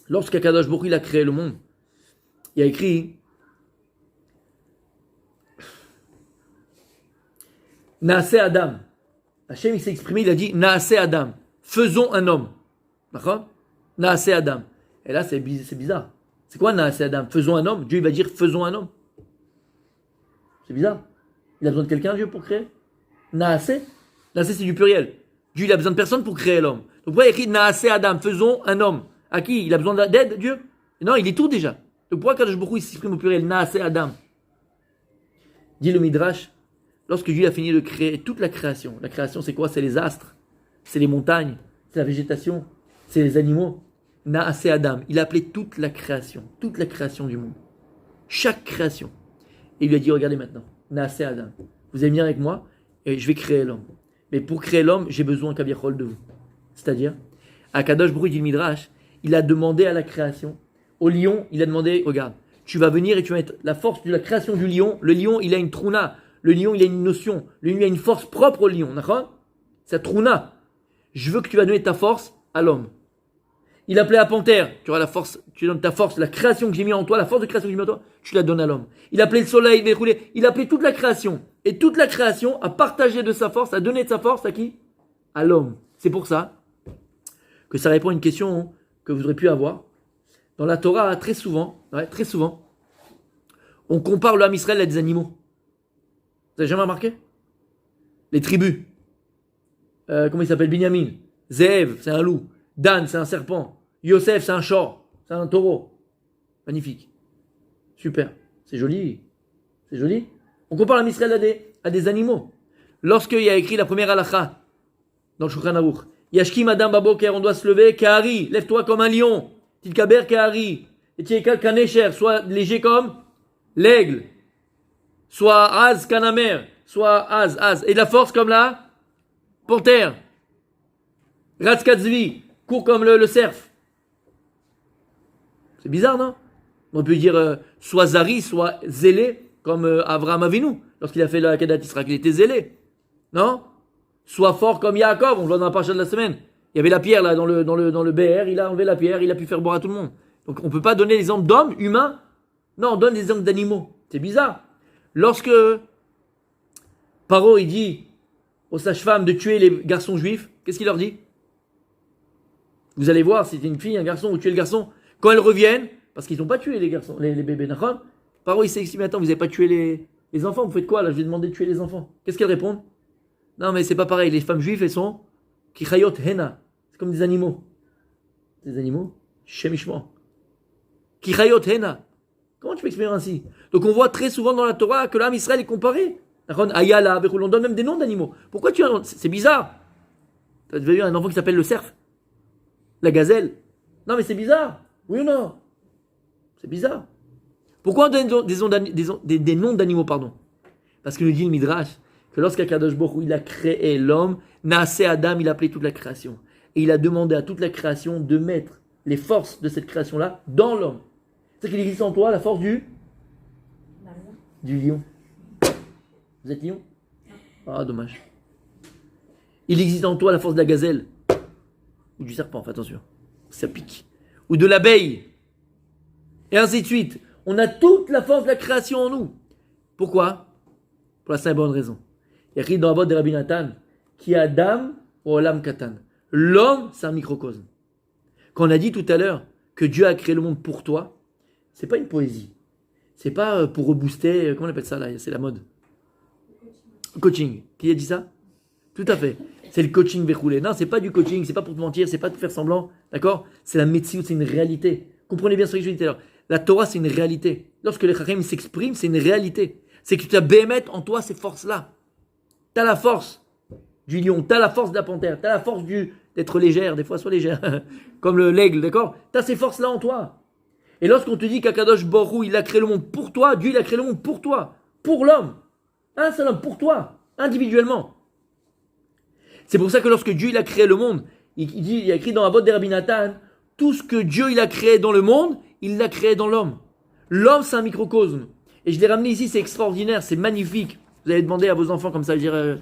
Lorsqu'Akadosh Baruch Hu il a créé le monde, il a écrit Naase Adam. Hachem il s'est exprimé, il a dit Naase Adam. Faisons un homme. D'accord? Naase Adam. Et là c'est bizarre. C'est quoi Naase Adam? Faisons un homme. Dieu il va dire faisons un homme. C'est bizarre. Il a besoin de quelqu'un, Dieu, pour créer? Naase? Naase c'est du pluriel. Dieu il a besoin de personne pour créer l'homme. Donc pourquoi il écrit Naase Adam? Faisons un homme. À qui? Il a besoin d'aide, Dieu? Non, il est tout déjà. Donc pourquoi Kadosh Baruch Hu il s'exprime au pluriel? Naase Adam. Dit le Midrash, lorsque Dieu a fini de créer toute la création c'est quoi? C'est les astres, c'est les montagnes, c'est la végétation, c'est les animaux. Naase Adam, il a appelé toute la création du monde. Chaque création. Et il lui a dit, regardez maintenant, Naase Adam, vous allez venir avec moi et je vais créer l'homme. Mais pour créer l'homme, j'ai besoin Kaviachol de vous. C'est-à-dire, à Kadosh Baruch Hu dit le Midrash, il a demandé à la création, au lion, il a demandé, regarde, tu vas venir et tu vas mettre la force de la création du lion. Le lion, il a une trouna. Le lion, il a une notion. Le lion, il a une force propre au lion. D'accord? C'est trouna. Je veux que tu vas donner ta force à l'homme. Il appelait la panthère. Tu auras la force, tu donnes ta force, la création que j'ai mis en toi, la force de création que j'ai mis en toi, tu la donnes à l'homme. Il appelait le soleil, il appelait toute la création. Et toute la création a partagé de sa force, a donné de sa force à qui? À l'homme. C'est pour ça que ça répond à une question que vous aurez pu avoir. Dans la Torah, très souvent, on compare le Ham Israël à des animaux. Vous avez jamais remarqué? Les tribus. Comment il s'appelle? Binyamin. Zeev, c'est un loup. Dan, c'est un serpent. Yosef, c'est un shor. C'est un taureau. Magnifique. Super. C'est joli. C'est joli. On compare le Ham Israël à des animaux. Lorsqu'il y a écrit la première halakha dans le Shulchan Aruch, Yashkim Adam Baboker, on doit se lever. Kahari, lève-toi comme un lion. Tilkaber Kahari. Et Tiekal Kanesher, soit léger comme l'aigle. Soit Az Kanamer. Soit Az. Et de la force comme la panthère. Ratzkatzvi, court comme le cerf. C'est bizarre, non? On peut dire soit Zari, soit zélé, comme Avraham Avinu, lorsqu'il a fait la Kedat Israël, il était zélé. Non? Soit fort comme Yaakov, on le voit dans la parasha de la semaine. Il y avait la pierre là dans le BR, il a enlevé la pierre, il a pu faire boire à tout le monde. Donc on ne peut pas donner l'exemple d'hommes humains. Non, on donne des exemples d'animaux. C'est bizarre. Lorsque Paro il dit aux sages-femmes de tuer les garçons juifs, qu'est-ce qu'il leur dit? Vous allez voir, si c'est une fille, un garçon, vous tuez le garçon. Quand elles reviennent, parce qu'ils n'ont pas tué les garçons, les bébés, d'accord? Paro il s'est dit, mais attends, vous n'avez pas tué les enfants, vous faites quoi là? Je vais demander de tuer les enfants. Qu'est-ce qu'elles répondent? Non, mais c'est pas pareil. Les femmes juives, elles sont kichayot hena. C'est comme des animaux. Des animaux? Shemishmo. Ki chayot hena. Comment tu peux exprimer ainsi? Donc on voit très souvent dans la Torah que l'âme Israël est comparé. Ayala, on donne même des noms d'animaux. Pourquoi tu as... C'est bizarre. Tu as vu un enfant qui s'appelle le cerf? La gazelle? Non mais c'est bizarre. Oui ou non? C'est bizarre. Pourquoi on donne des noms d'animaux, pardon? Parce que nous dit le Midrash que lorsqu'Akadosh Baruch Hu il a créé l'homme, Naaseh Adam, il a appelé toute la création. Et il a demandé à toute la création de mettre les forces de cette création-là dans l'homme. C'est qu'il existe en toi la force du lion. Vous êtes lion? Ah, dommage. Il existe en toi la force de la gazelle. Ou du serpent, fais attention. Ça pique. Ou de l'abeille. Et ainsi de suite. On a toute la force de la création en nous. Pourquoi? Pour la simple bonne raison. Il y a écrit dans la boîte de Rabbi Nathan qui a Adam ou Olam Katan. L'homme, c'est un microcosme. Quand on a dit tout à l'heure que Dieu a créé le monde pour toi, c'est pas une poésie. C'est pas pour rebooster, comment on appelle ça là? C'est la mode. Coaching. Qui a dit ça? Tout à fait. C'est le coaching verroulé. Non, c'est pas du coaching, c'est pas pour te mentir, c'est pas pour faire semblant. D'accord? C'est la médecine, c'est une réalité. Comprenez bien ce que je dis tout à l'heure. La Torah, c'est une réalité. Lorsque les Chachamim s'expriment, c'est une réalité. C'est que tu as béhémet en toi ces forces-là. Tu as la force du lion, tu as la force de la panthère, tu as la force d'être légère, des fois sois légère, comme l'aigle, d'accord? Tu as ces forces-là en toi. Et lorsqu'on te dit qu'Akadosh Baruch Hu, il a créé le monde pour toi, Dieu, il a créé le monde pour toi, pour l'homme. Un seul homme, pour toi, individuellement. C'est pour ça que lorsque Dieu, il a créé le monde, il a écrit dans la boîte des Rabbi Nathan, tout ce que Dieu, il a créé dans le monde, il l'a créé dans l'homme. L'homme, c'est un microcosme. Et je l'ai ramené ici, c'est extraordinaire, c'est magnifique. Vous allez demander à vos enfants comme ça, je dirais,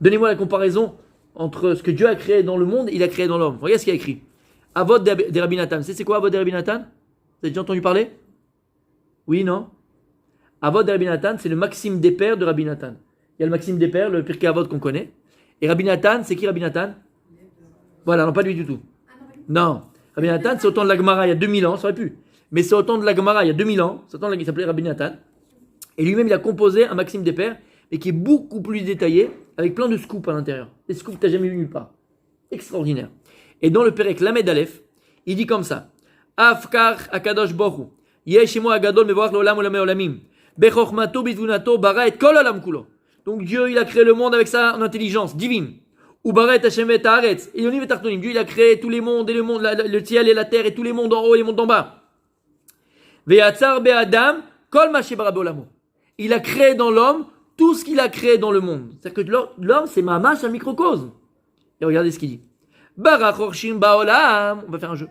donnez-moi la comparaison entre ce que Dieu a créé dans le monde et il a créé dans l'homme. Regardez ce qu'il a écrit. Avot des Rabbi Nathan. C'est quoi Avot des Rabbi Nathan? Vous avez déjà entendu parler? Oui, non? Avot des Rabbi Nathan, c'est le Maxime des Pères de Rabbi Nathan. Il y a le Maxime des Pères, le Pirkei Avot qu'on connaît. Et Rabbi Nathan, c'est qui Rabbi Nathan? Voilà, non, pas lui du tout. Non. Rabbi Nathan, c'est au temps de la Gemara il y a 2000 ans, ça aurait pu. Mais c'est au temps de la Gemara il y a 2000 ans, c'est au temps de la... il s'appelait Rabbi Nathan. Et lui-même, il a composé un Maxime des Pères, mais qui est beaucoup plus détaillé, avec plein de scoops à l'intérieur. Des scoops que tu n'as jamais vu nulle part. Extraordinaire. Et dans le Perek Lamed Aleph, il dit comme ça. Afkar akadosh bohu. Yeshimo agadol mevoach l'olam olamei olamim. Bechormato bitvunato bara et kol olam kulo. Donc Dieu, il a créé le monde avec sa intelligence divine. Ubaret Hashem et Haaretz. Et Yonim et Tartonim. Dieu, il a créé tous les mondes et le monde, le ciel et la terre et tous les mondes en haut et les mondes en bas. Veyatzar be'adam kol ma shebara be'olamo. Il a créé dans l'homme tout ce qu'il a créé dans le monde. C'est-à-dire que l'homme, c'est mamash, un microcosme. Et regardez ce qu'il dit. Bara chorshim ba'olam. On va faire un jeu.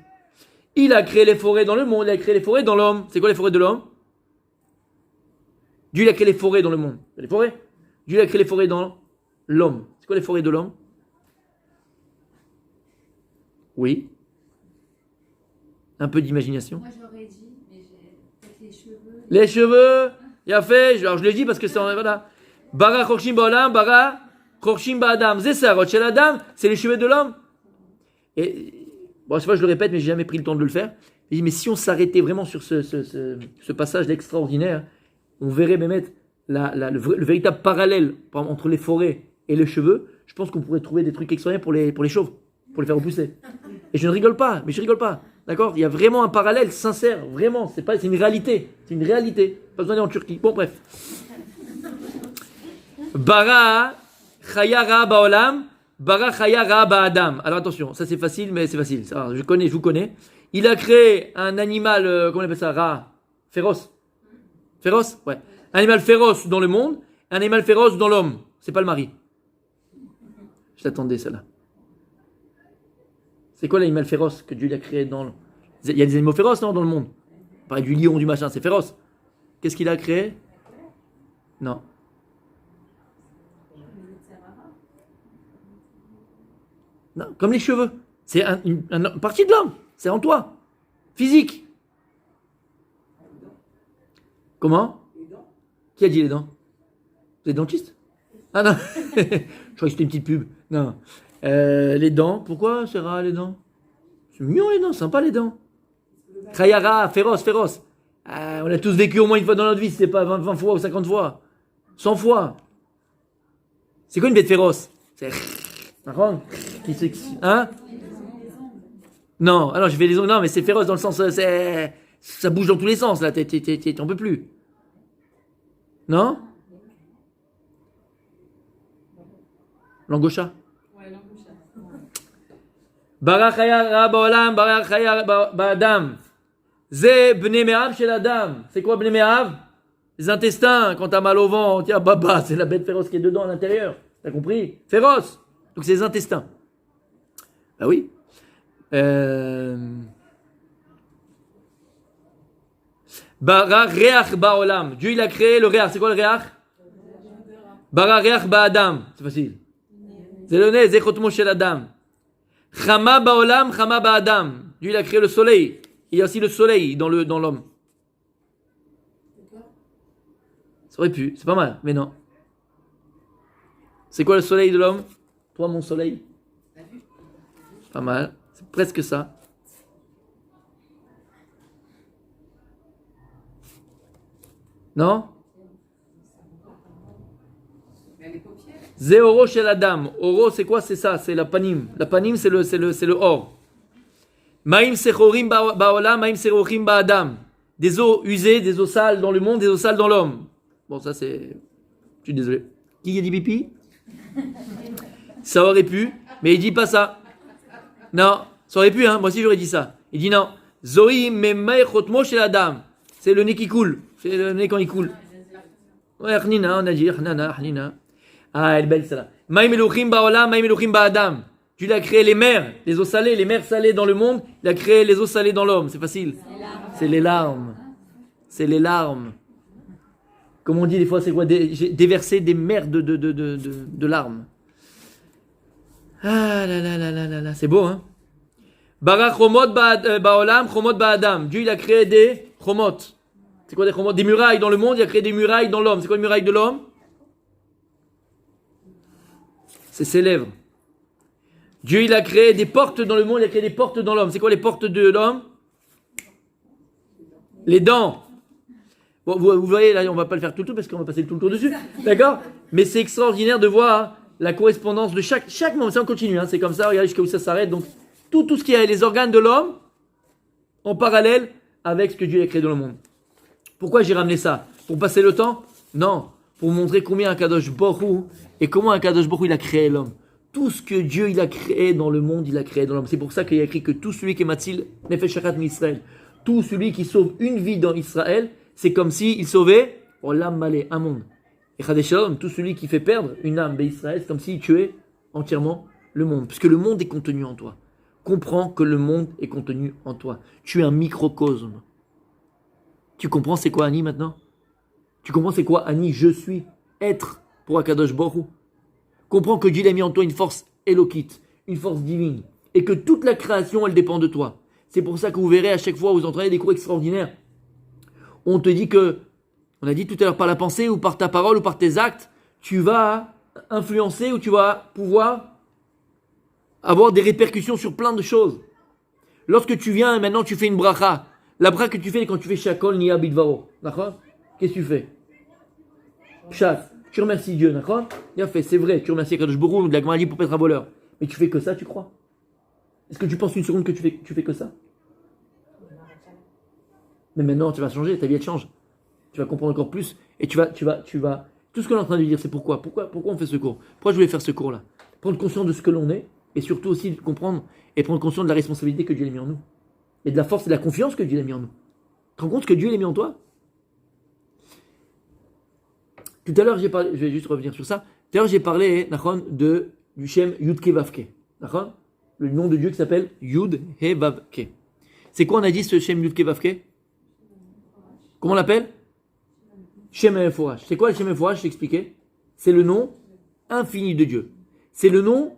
Il a créé les forêts dans le monde, il a créé les forêts dans l'homme. C'est quoi les forêts de l'homme? Dieu, il a créé les forêts dans le monde. Les forêts? Dieu, il a créé les forêts dans l'homme. C'est quoi les forêts de l'homme? Oui. Un peu d'imagination. Moi, j'aurais dit, mais j'ai peut-être les cheveux. Les cheveux, il a fait. Alors, je le dis parce que c'est voilà. Bara chorshim ba'olam, bara chorshim ba'adam. Zesarot shel adam, c'est les cheveux de l'homme. Et bon, je le répète, mais j'ai jamais pris le temps de le faire. Mais si on s'arrêtait vraiment sur ce passage extraordinaire, on verrait même le véritable parallèle par exemple, entre les forêts et les cheveux. Je pense qu'on pourrait trouver des trucs extraordinaires pour les chauves, pour les faire repousser. Et je ne rigole pas, d'accord? Il y a vraiment un parallèle sincère, vraiment. C'est une réalité. C'est une réalité. Pas besoin d'aller en Turquie. Bon, bref. Bara chaya ba'olam. Bara chaya ba'adam. Alors attention, ça c'est facile, mais c'est facile. Alors, je vous connais. Il a créé un animal, comment on appelle ça? Ra. Féroce. Féroce? Ouais. Un animal féroce dans le monde, un animal féroce dans l'homme. C'est pas le mari. Je t'attendais, celle-là. C'est quoi l'animal féroce que Dieu a créé dans le... Il y a des animaux féroces, non, dans le monde? Pareil, du lion, du machin, c'est féroce. Qu'est-ce qu'il a créé? Non. Non, comme les cheveux. C'est une partie de l'homme. C'est en toi. Physique. Comment? Qui a dit les dents? Vous êtes dentiste? Ah non. Je croyais que c'était une petite pub. Non. Les dents. Pourquoi c'est rare les dents? C'est mignon les dents, sympa les dents. Khayara, féroce. On a tous vécu au moins une fois dans notre vie, si c'est pas 20 fois ou 50 fois. 100 fois. C'est quoi une bête féroce? C'est... Hein? Non, alors j'ai fait les ongles. Non, mais c'est féroce dans le sens, ça bouge dans tous les sens là. T'en peux plus. Non? Langosha. Ouais, l'embouche. Barachaya ra ba'olam, barachaya ba'adam. Ze bnei me'av shel adam. C'est quoi bnei me'av? Les intestins. Quand t'as mal au ventre, tiens, baba, c'est la bête féroce qui est dedans à l'intérieur. T'as compris? Féroce. Donc c'est les intestins. Bah oui. Bara reach ba'olam. Dieu il a créé le reach. C'est quoi le reach? Bara reach ba'adam. C'est facile. C'est le nez. Zechotmo shel adam. Chama ba'olam, chama ba'adam. Dieu il a créé le soleil. Il y a aussi le soleil dans l'homme. Ça aurait pu. C'est pas mal, mais non. C'est quoi le soleil de l'homme? Toi mon soleil. Pas mal. C'est presque ça. Non? Les paupières. Zé oro chez la dame. Oro, c'est quoi? C'est ça, c'est la panim. La panim, c'est le or. Maïm sechorim ba'olam, maïm sechorim ba'adam. Des eaux usées, des eaux sales dans le monde, des eaux sales dans l'homme. Bon, ça c'est... Je suis désolé. Qui a dit pipi? Ça aurait pu, mais il dit pas ça. Non, ça aurait pu, hein. Moi aussi j'aurais dit ça. Il dit non. Zoï memay chotmo chez la dame. C'est le nez qui coule. C'est le nez quand il coule. Ouais, Arnina, on a dit. Arnina. Ah, elle est belle celle-là. Maïm elohim ba'olam, maïm elohim ba'adam. Dieu a créé les mers, les eaux salées, les mers salées dans le monde. Il a créé les eaux salées dans l'homme. C'est facile. C'est les larmes. C'est les larmes. Comme on dit des fois, c'est quoi? Déverser des mers de larmes. Ah là là là là là là. C'est beau, hein? Bara chomot ba'olam, chomot ba'adam. Dieu, il a créé des chomot. C'est quoi des chomot? Des murailles dans le monde, il a créé des murailles dans l'homme. C'est quoi une muraille de l'homme? C'est ses lèvres. Dieu, il a créé des portes dans le monde, il a créé des portes dans l'homme. C'est quoi les portes de l'homme? Les dents. Bon, vous voyez, là, on va pas le faire tout le tour parce qu'on va passer tout le tour dessus. D'accord? Mais c'est extraordinaire de voir la correspondance de chaque membre. Ça, on continue, hein, c'est comme ça, regardez jusqu'à où ça s'arrête. Donc, tout ce qui est les organes de l'homme en parallèle avec ce que Dieu a créé dans le monde. Pourquoi j'ai ramené ça? Pour passer le temps? Non. Pour montrer combien Akadosh Baruch et comment Akadosh Baruch il a créé l'homme. Tout ce que Dieu il a créé dans le monde, il a créé dans l'homme. C'est pour ça qu'il y a écrit que tout celui qui est Matzil Nefesh Shachat Israël, tout celui qui sauve une vie dans Israël, c'est comme s'il sauvait Olam Malé, un monde. Et Chadeshalom, tout celui qui fait perdre une âme d'Israël, c'est comme s'il tuait entièrement le monde. Puisque le monde est contenu en toi. Comprends que le monde est contenu en toi. Tu es un microcosme. Tu comprends c'est quoi Annie maintenant? Tu comprends c'est quoi Annie? Je suis être pour Akadosh Baruch. Comprends que Dieu a mis en toi une force élokite, une force divine. Et que toute la création, elle dépend de toi. C'est pour ça que vous verrez à chaque fois où vous entraînez des cours extraordinaires. On te dit que, on a dit tout à l'heure par la pensée ou par ta parole ou par tes actes, tu vas influencer ou tu vas pouvoir avoir des répercussions sur plein de choses. Lorsque tu viens et maintenant tu fais une bracha, la bracha que tu fais quand tu fais Shakol Niya Bidvaro, d'accord? Qu'est-ce que tu fais? Pshat, tu remercies Dieu, d'accord? Il a fait, c'est vrai, tu remercies Kadosh Baruch, de la Gemara dit pour être un voleur. Mais tu fais que ça, tu crois? Est-ce que tu penses une seconde que tu fais que ça? Mais maintenant, tu vas changer, ta vie elle change. Tu vas comprendre encore plus et tu vas. Tout ce qu'on est en train de dire, c'est pourquoi on fait ce cours? Pourquoi je voulais faire ce cours-là? Prendre conscience de ce que l'on est et surtout aussi comprendre et prendre conscience de la responsabilité que Dieu a mis en nous et de la force et de la confiance que Dieu a mis en nous. Tu te rends compte que Dieu l'a mis en toi? Tout à l'heure, j'ai parlé, je vais juste revenir sur ça. Tout à l'heure, j'ai parlé du Shem Yud Ke Vav Ke. Le nom de Dieu qui s'appelle Yud He Vav Ke. C'est quoi on a dit ce Shem Yud Ke Vav Ke? Comment on l'appelle? Shem Meforach. C'est quoi le Shem Meforach? Je t'ai expliqué. C'est le nom infini de Dieu. C'est le nom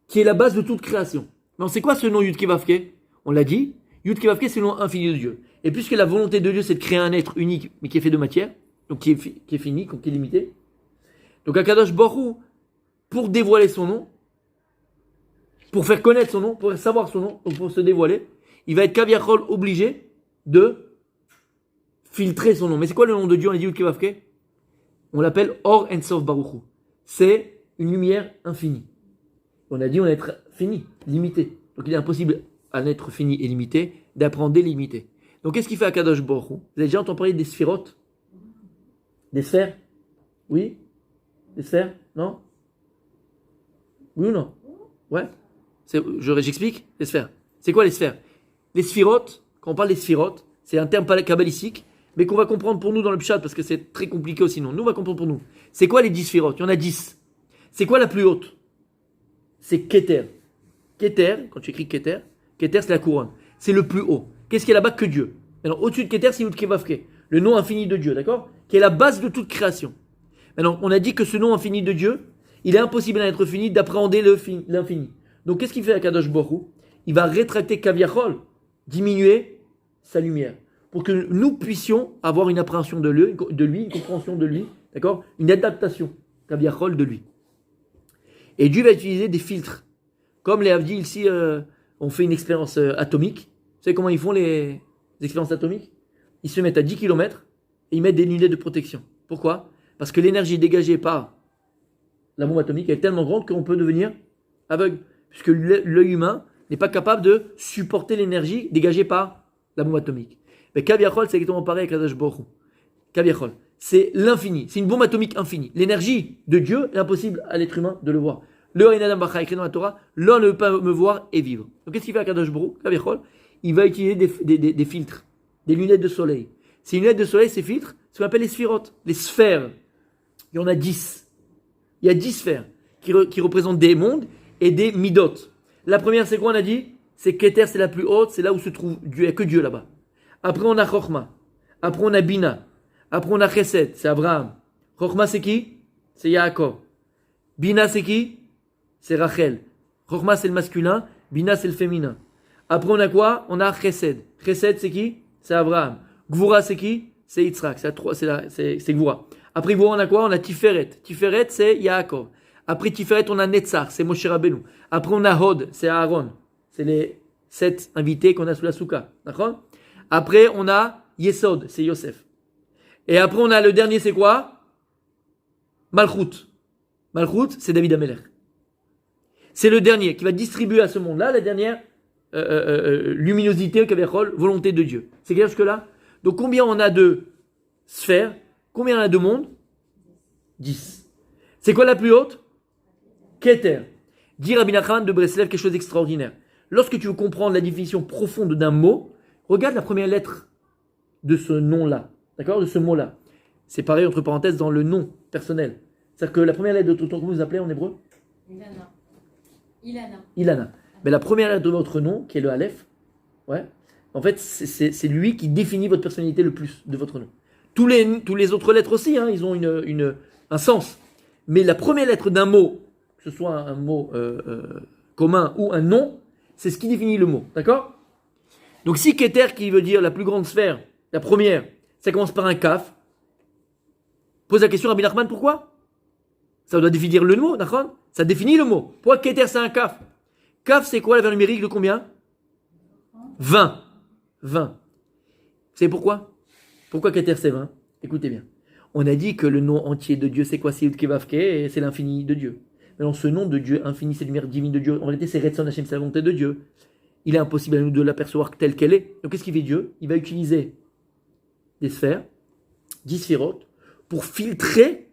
qui est la base de toute création. Non, c'est quoi ce nom Yud Ke Vav Ke? On l'a dit. Yud Ke Vav Ke, c'est le nom infini de Dieu. Et puisque la volonté de Dieu, c'est de créer un être unique, mais qui est fait de matière, donc qui est fini, qui est limité. Donc Akadosh Baruch, pour dévoiler son nom, pour faire connaître son nom, pour savoir son nom, donc pour se dévoiler, il va être kaviachol obligé de filtrer son nom. Mais c'est quoi le nom de Dieu? On a dit Yud Ke Vav Ke. On l'appelle Or En Sof Baruch Hu. C'est une lumière infinie. On a dit on est être fini, limité. Donc il est impossible un être fini et limité, d'apprendre des limités. Donc qu'est-ce qu'il fait à Kadosh Baruch Hu? Vous avez déjà entendu parler des sphirotes? Des sphères? Oui? Des sphères? Non? Oui ou non? Ouais? J'explique? Les sphères. C'est quoi les sphères? Les sphirotes, quand on parle des sphirotes, c'est un terme kabbalistique, mais qu'on va comprendre pour nous dans le pshat, parce que c'est très compliqué aussi, non? Nous, on va comprendre pour nous. C'est quoi les 10 sphirotes? Il y en a 10. C'est quoi la plus haute? C'est Keter. Keter, quand tu écris Keter, Keter c'est la couronne. C'est le plus haut. Qu'est-ce qu'il y a là-bas que Dieu? Alors au-dessus de Keter, c'est Yud Kevavke, le nom infini de Dieu, d'accord? Qui est la base de toute création. Maintenant, on a dit que ce nom infini de Dieu, il est impossible à être fini d'appréhender l'infini. Donc qu'est-ce qu'il fait à Kadosh Baruch Hu? Il va rétracter Kaviachol, diminuer sa lumière, pour que nous puissions avoir une appréhension de lui, une compréhension de lui, d'accord? Une adaptation, Kaviachol, de lui. Et Dieu va utiliser des filtres. Comme les Avdi ici ont fait une expérience atomique. Vous savez comment ils font les expériences atomiques? Ils se mettent à 10 km et ils mettent des lunettes de protection. Pourquoi? Parce que l'énergie dégagée par la bombe atomique est tellement grande qu'on peut devenir aveugle. Puisque l'œil humain n'est pas capable de supporter l'énergie dégagée par la bombe atomique. Mais Kaviachol, c'est exactement pareil avec Kadosh Baruch Hu. Kaviachol, c'est l'infini. C'est une bombe atomique infinie. L'énergie de Dieu est impossible à l'être humain de le voir. Le Rinadam Bacha écrit dans la Torah, l'homme ne peut pas me voir et vivre. Donc qu'est-ce qu'il fait à Kadosh Baruch Hu? Kaviachol, il va utiliser des filtres, des lunettes de soleil. Ces lunettes de soleil, ces filtres, ce qu'on appelle les sphirotes, les sphères. Il y en a 10. Il y a 10 sphères qui représentent des mondes et des midot. La première, c'est quoi on a dit? C'est Keter, c'est la plus haute, c'est là où se trouve Dieu, il n'y a que Dieu là-bas. Après, on a Chochma. Après, on a Bina. Après, on a Chesed, c'est Abraham. Chochma, c'est qui? C'est Yaakov. Bina, c'est qui? C'est Rachel. Chochma, c'est le masculin. Bina, c'est le féminin. Après, on a quoi? On a Chesed. Chesed, c'est qui? C'est Abraham. Gvura, c'est qui? C'est Yitzhak. C'est Gvura. Après Gvura, on a quoi? On a Tiferet. Tiferet, c'est Yaakov. Après Tiferet, on a Netzach, c'est Moshe Rabbeinu. Après, on a Hod, c'est Aaron. C'est les 7 invités qu'on a sous la souka. D'accord? Après, on a Yesod, c'est Yosef. Et après, on a le dernier, c'est quoi? Malchut. Malchut, c'est David Amelech. C'est le dernier qui va distribuer à ce monde-là la dernière luminosité, Kaviachol, volonté de Dieu. C'est clair jusque-là? Donc, combien on a de sphères? Combien on a de mondes? 10. C'est quoi la plus haute? Keter. Dit Rabbi Nachman de Breslev quelque chose d'extraordinaire. Lorsque tu veux comprendre la définition profonde d'un mot, regarde la première lettre de ce nom-là. D'accord? De ce mot-là. C'est pareil, entre parenthèses, dans le nom personnel. C'est-à-dire que la première lettre de ton nom, comment vous appelez en hébreu? Ilana. Mais la première lettre de votre nom, qui est le Aleph, ouais, en fait, c'est lui qui définit votre personnalité le plus de votre nom. Tous les autres lettres aussi, hein, ils ont un sens. Mais la première lettre d'un mot, que ce soit un mot commun ou un nom, c'est ce qui définit le mot. D'accord? Donc si Keter, qui veut dire la plus grande sphère, la première, ça commence par un kaf, pose la question à Rabbi Nachman, pourquoi? Ça doit définir le mot, d'accord? Ça définit le mot. Pourquoi Keter, c'est un kaf? Kaf, c'est quoi la valeur numérique de combien? 20. 20. Vous savez pourquoi? Pourquoi Keter, c'est 20? Écoutez bien. On a dit que le nom entier de Dieu, c'est quoi? C'est Yud Kevavke, et c'est l'infini de Dieu. Mais dans ce nom de Dieu, infini, c'est lumière divine de Dieu. En réalité, c'est Retson Hashem, c'est la volonté de Dieu. Il est impossible à nous de l'apercevoir telle qu'elle est. Donc, qu'est-ce qu'il fait Dieu? Il va utiliser des sphères, 10 sphirotes, pour filtrer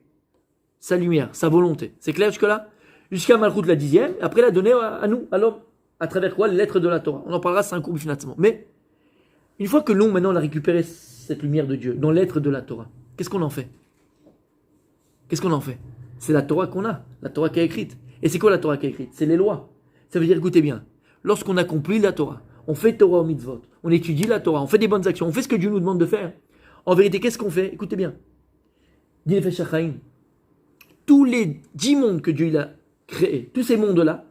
sa lumière, sa volonté. C'est clair jusque-là? Jusqu'à Malchut, la 10e, après la donner à nous, à l'homme. À travers quoi? Les lettres de la Torah. On en parlera, c'est un cours financement. Mais, une fois que nous, maintenant, on a récupéré cette lumière de Dieu, dans l'être de la Torah, qu'est-ce qu'on en fait? Qu'est-ce qu'on en fait? C'est la Torah qu'on a, la Torah qui est écrite. Et c'est quoi la Torah qui est écrite? C'est les lois. Ça veut dire, écoutez bien, lorsqu'on accomplit la Torah, on fait Torah au mitzvot, on étudie la Torah, on fait des bonnes actions, on fait ce que Dieu nous demande de faire. En vérité, qu'est-ce qu'on fait? Écoutez bien. Tous les 10 mondes que Dieu il a créés, tous ces mondes-là,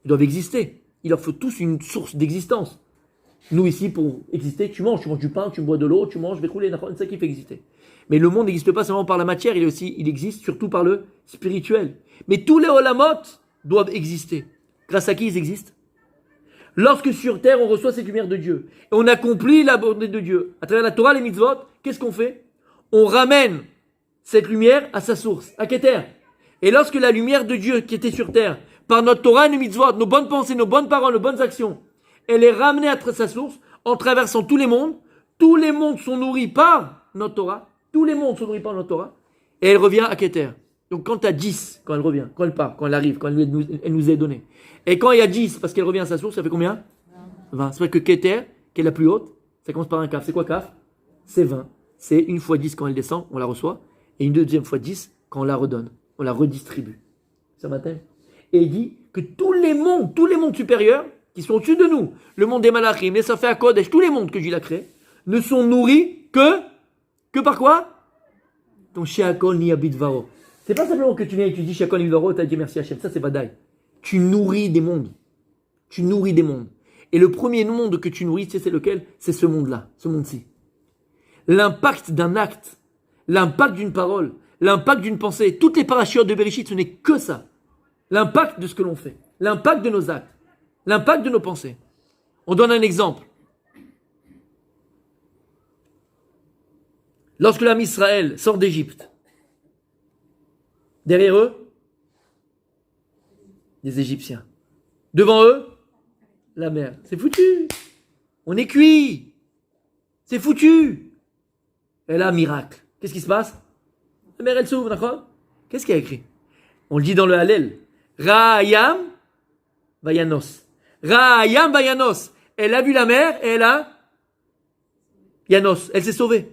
ils doivent exister. Il leur faut tous une source d'existence. Nous ici, pour exister, tu manges du pain, tu bois de l'eau, tu manges, c'est ça qui fait exister. Mais le monde n'existe pas seulement par la matière, il existe surtout par le spirituel. Mais tous les olamot doivent exister. Grâce à qui ils existent? Lorsque sur terre, on reçoit cette lumière de Dieu, et on accomplit la bonté de Dieu, à travers la Torah, les mitzvot, qu'est-ce qu'on fait? On ramène cette lumière à sa source, à Keter. Et lorsque la lumière de Dieu qui était sur terre, par notre Torah et nos mitzvot, nos bonnes pensées, nos bonnes paroles, nos bonnes actions, elle est ramenée à sa source en traversant tous les mondes. Tous les mondes sont nourris par notre Torah. Tous les mondes sont nourris par notre Torah. Et elle revient à Keter. Donc quand tu as 10, quand elle revient, quand elle part, quand elle arrive, quand elle nous est donnée. Et quand il y a 10, parce qu'elle revient à sa source, ça fait combien 20. C'est vrai que Keter, qui est la plus haute, ça commence par un kaf. C'est quoi kaf? C'est 20. C'est une fois 10 quand elle descend, on la reçoit. Et une deuxième fois 10 quand on la redonne. On la redistribue. Ça m'attend. Et il dit que tous les mondes supérieurs, qui sont au-dessus de nous, le monde des malachim, les Safé Kodesh, tous les mondes que Dieu a créés, ne sont nourris que par quoi? Ton Sheakol ni Abidvaro. C'est pas simplement que tu viens et tu dis Sheakol ni Abidvaro, tu as dit merci Hachem. Ça, c'est badaï. Tu nourris des mondes. Tu nourris des mondes. Et le premier monde que tu nourris, tu sais, c'est lequel? C'est ce monde-là, ce monde-ci. L'impact d'un acte, l'impact d'une parole, l'impact d'une pensée, toutes les parachutes de Bereshit, ce n'est que ça. L'impact de ce que l'on fait, l'impact de nos actes, l'impact de nos pensées. On donne un exemple. Lorsque l'âme Israël sort d'Égypte, derrière eux, des Égyptiens. Devant eux, la mer. C'est foutu. On est cuit. C'est foutu. Et là, miracle. Qu'est-ce qui se passe? La mer, elle s'ouvre, d'accord? Qu'est-ce qu'il y a écrit? On le dit dans le Hallel. Ra'ayam vayanos. Ra'ayam vayanos. Elle a vu la mer et elle a Yanos. Elle s'est sauvée.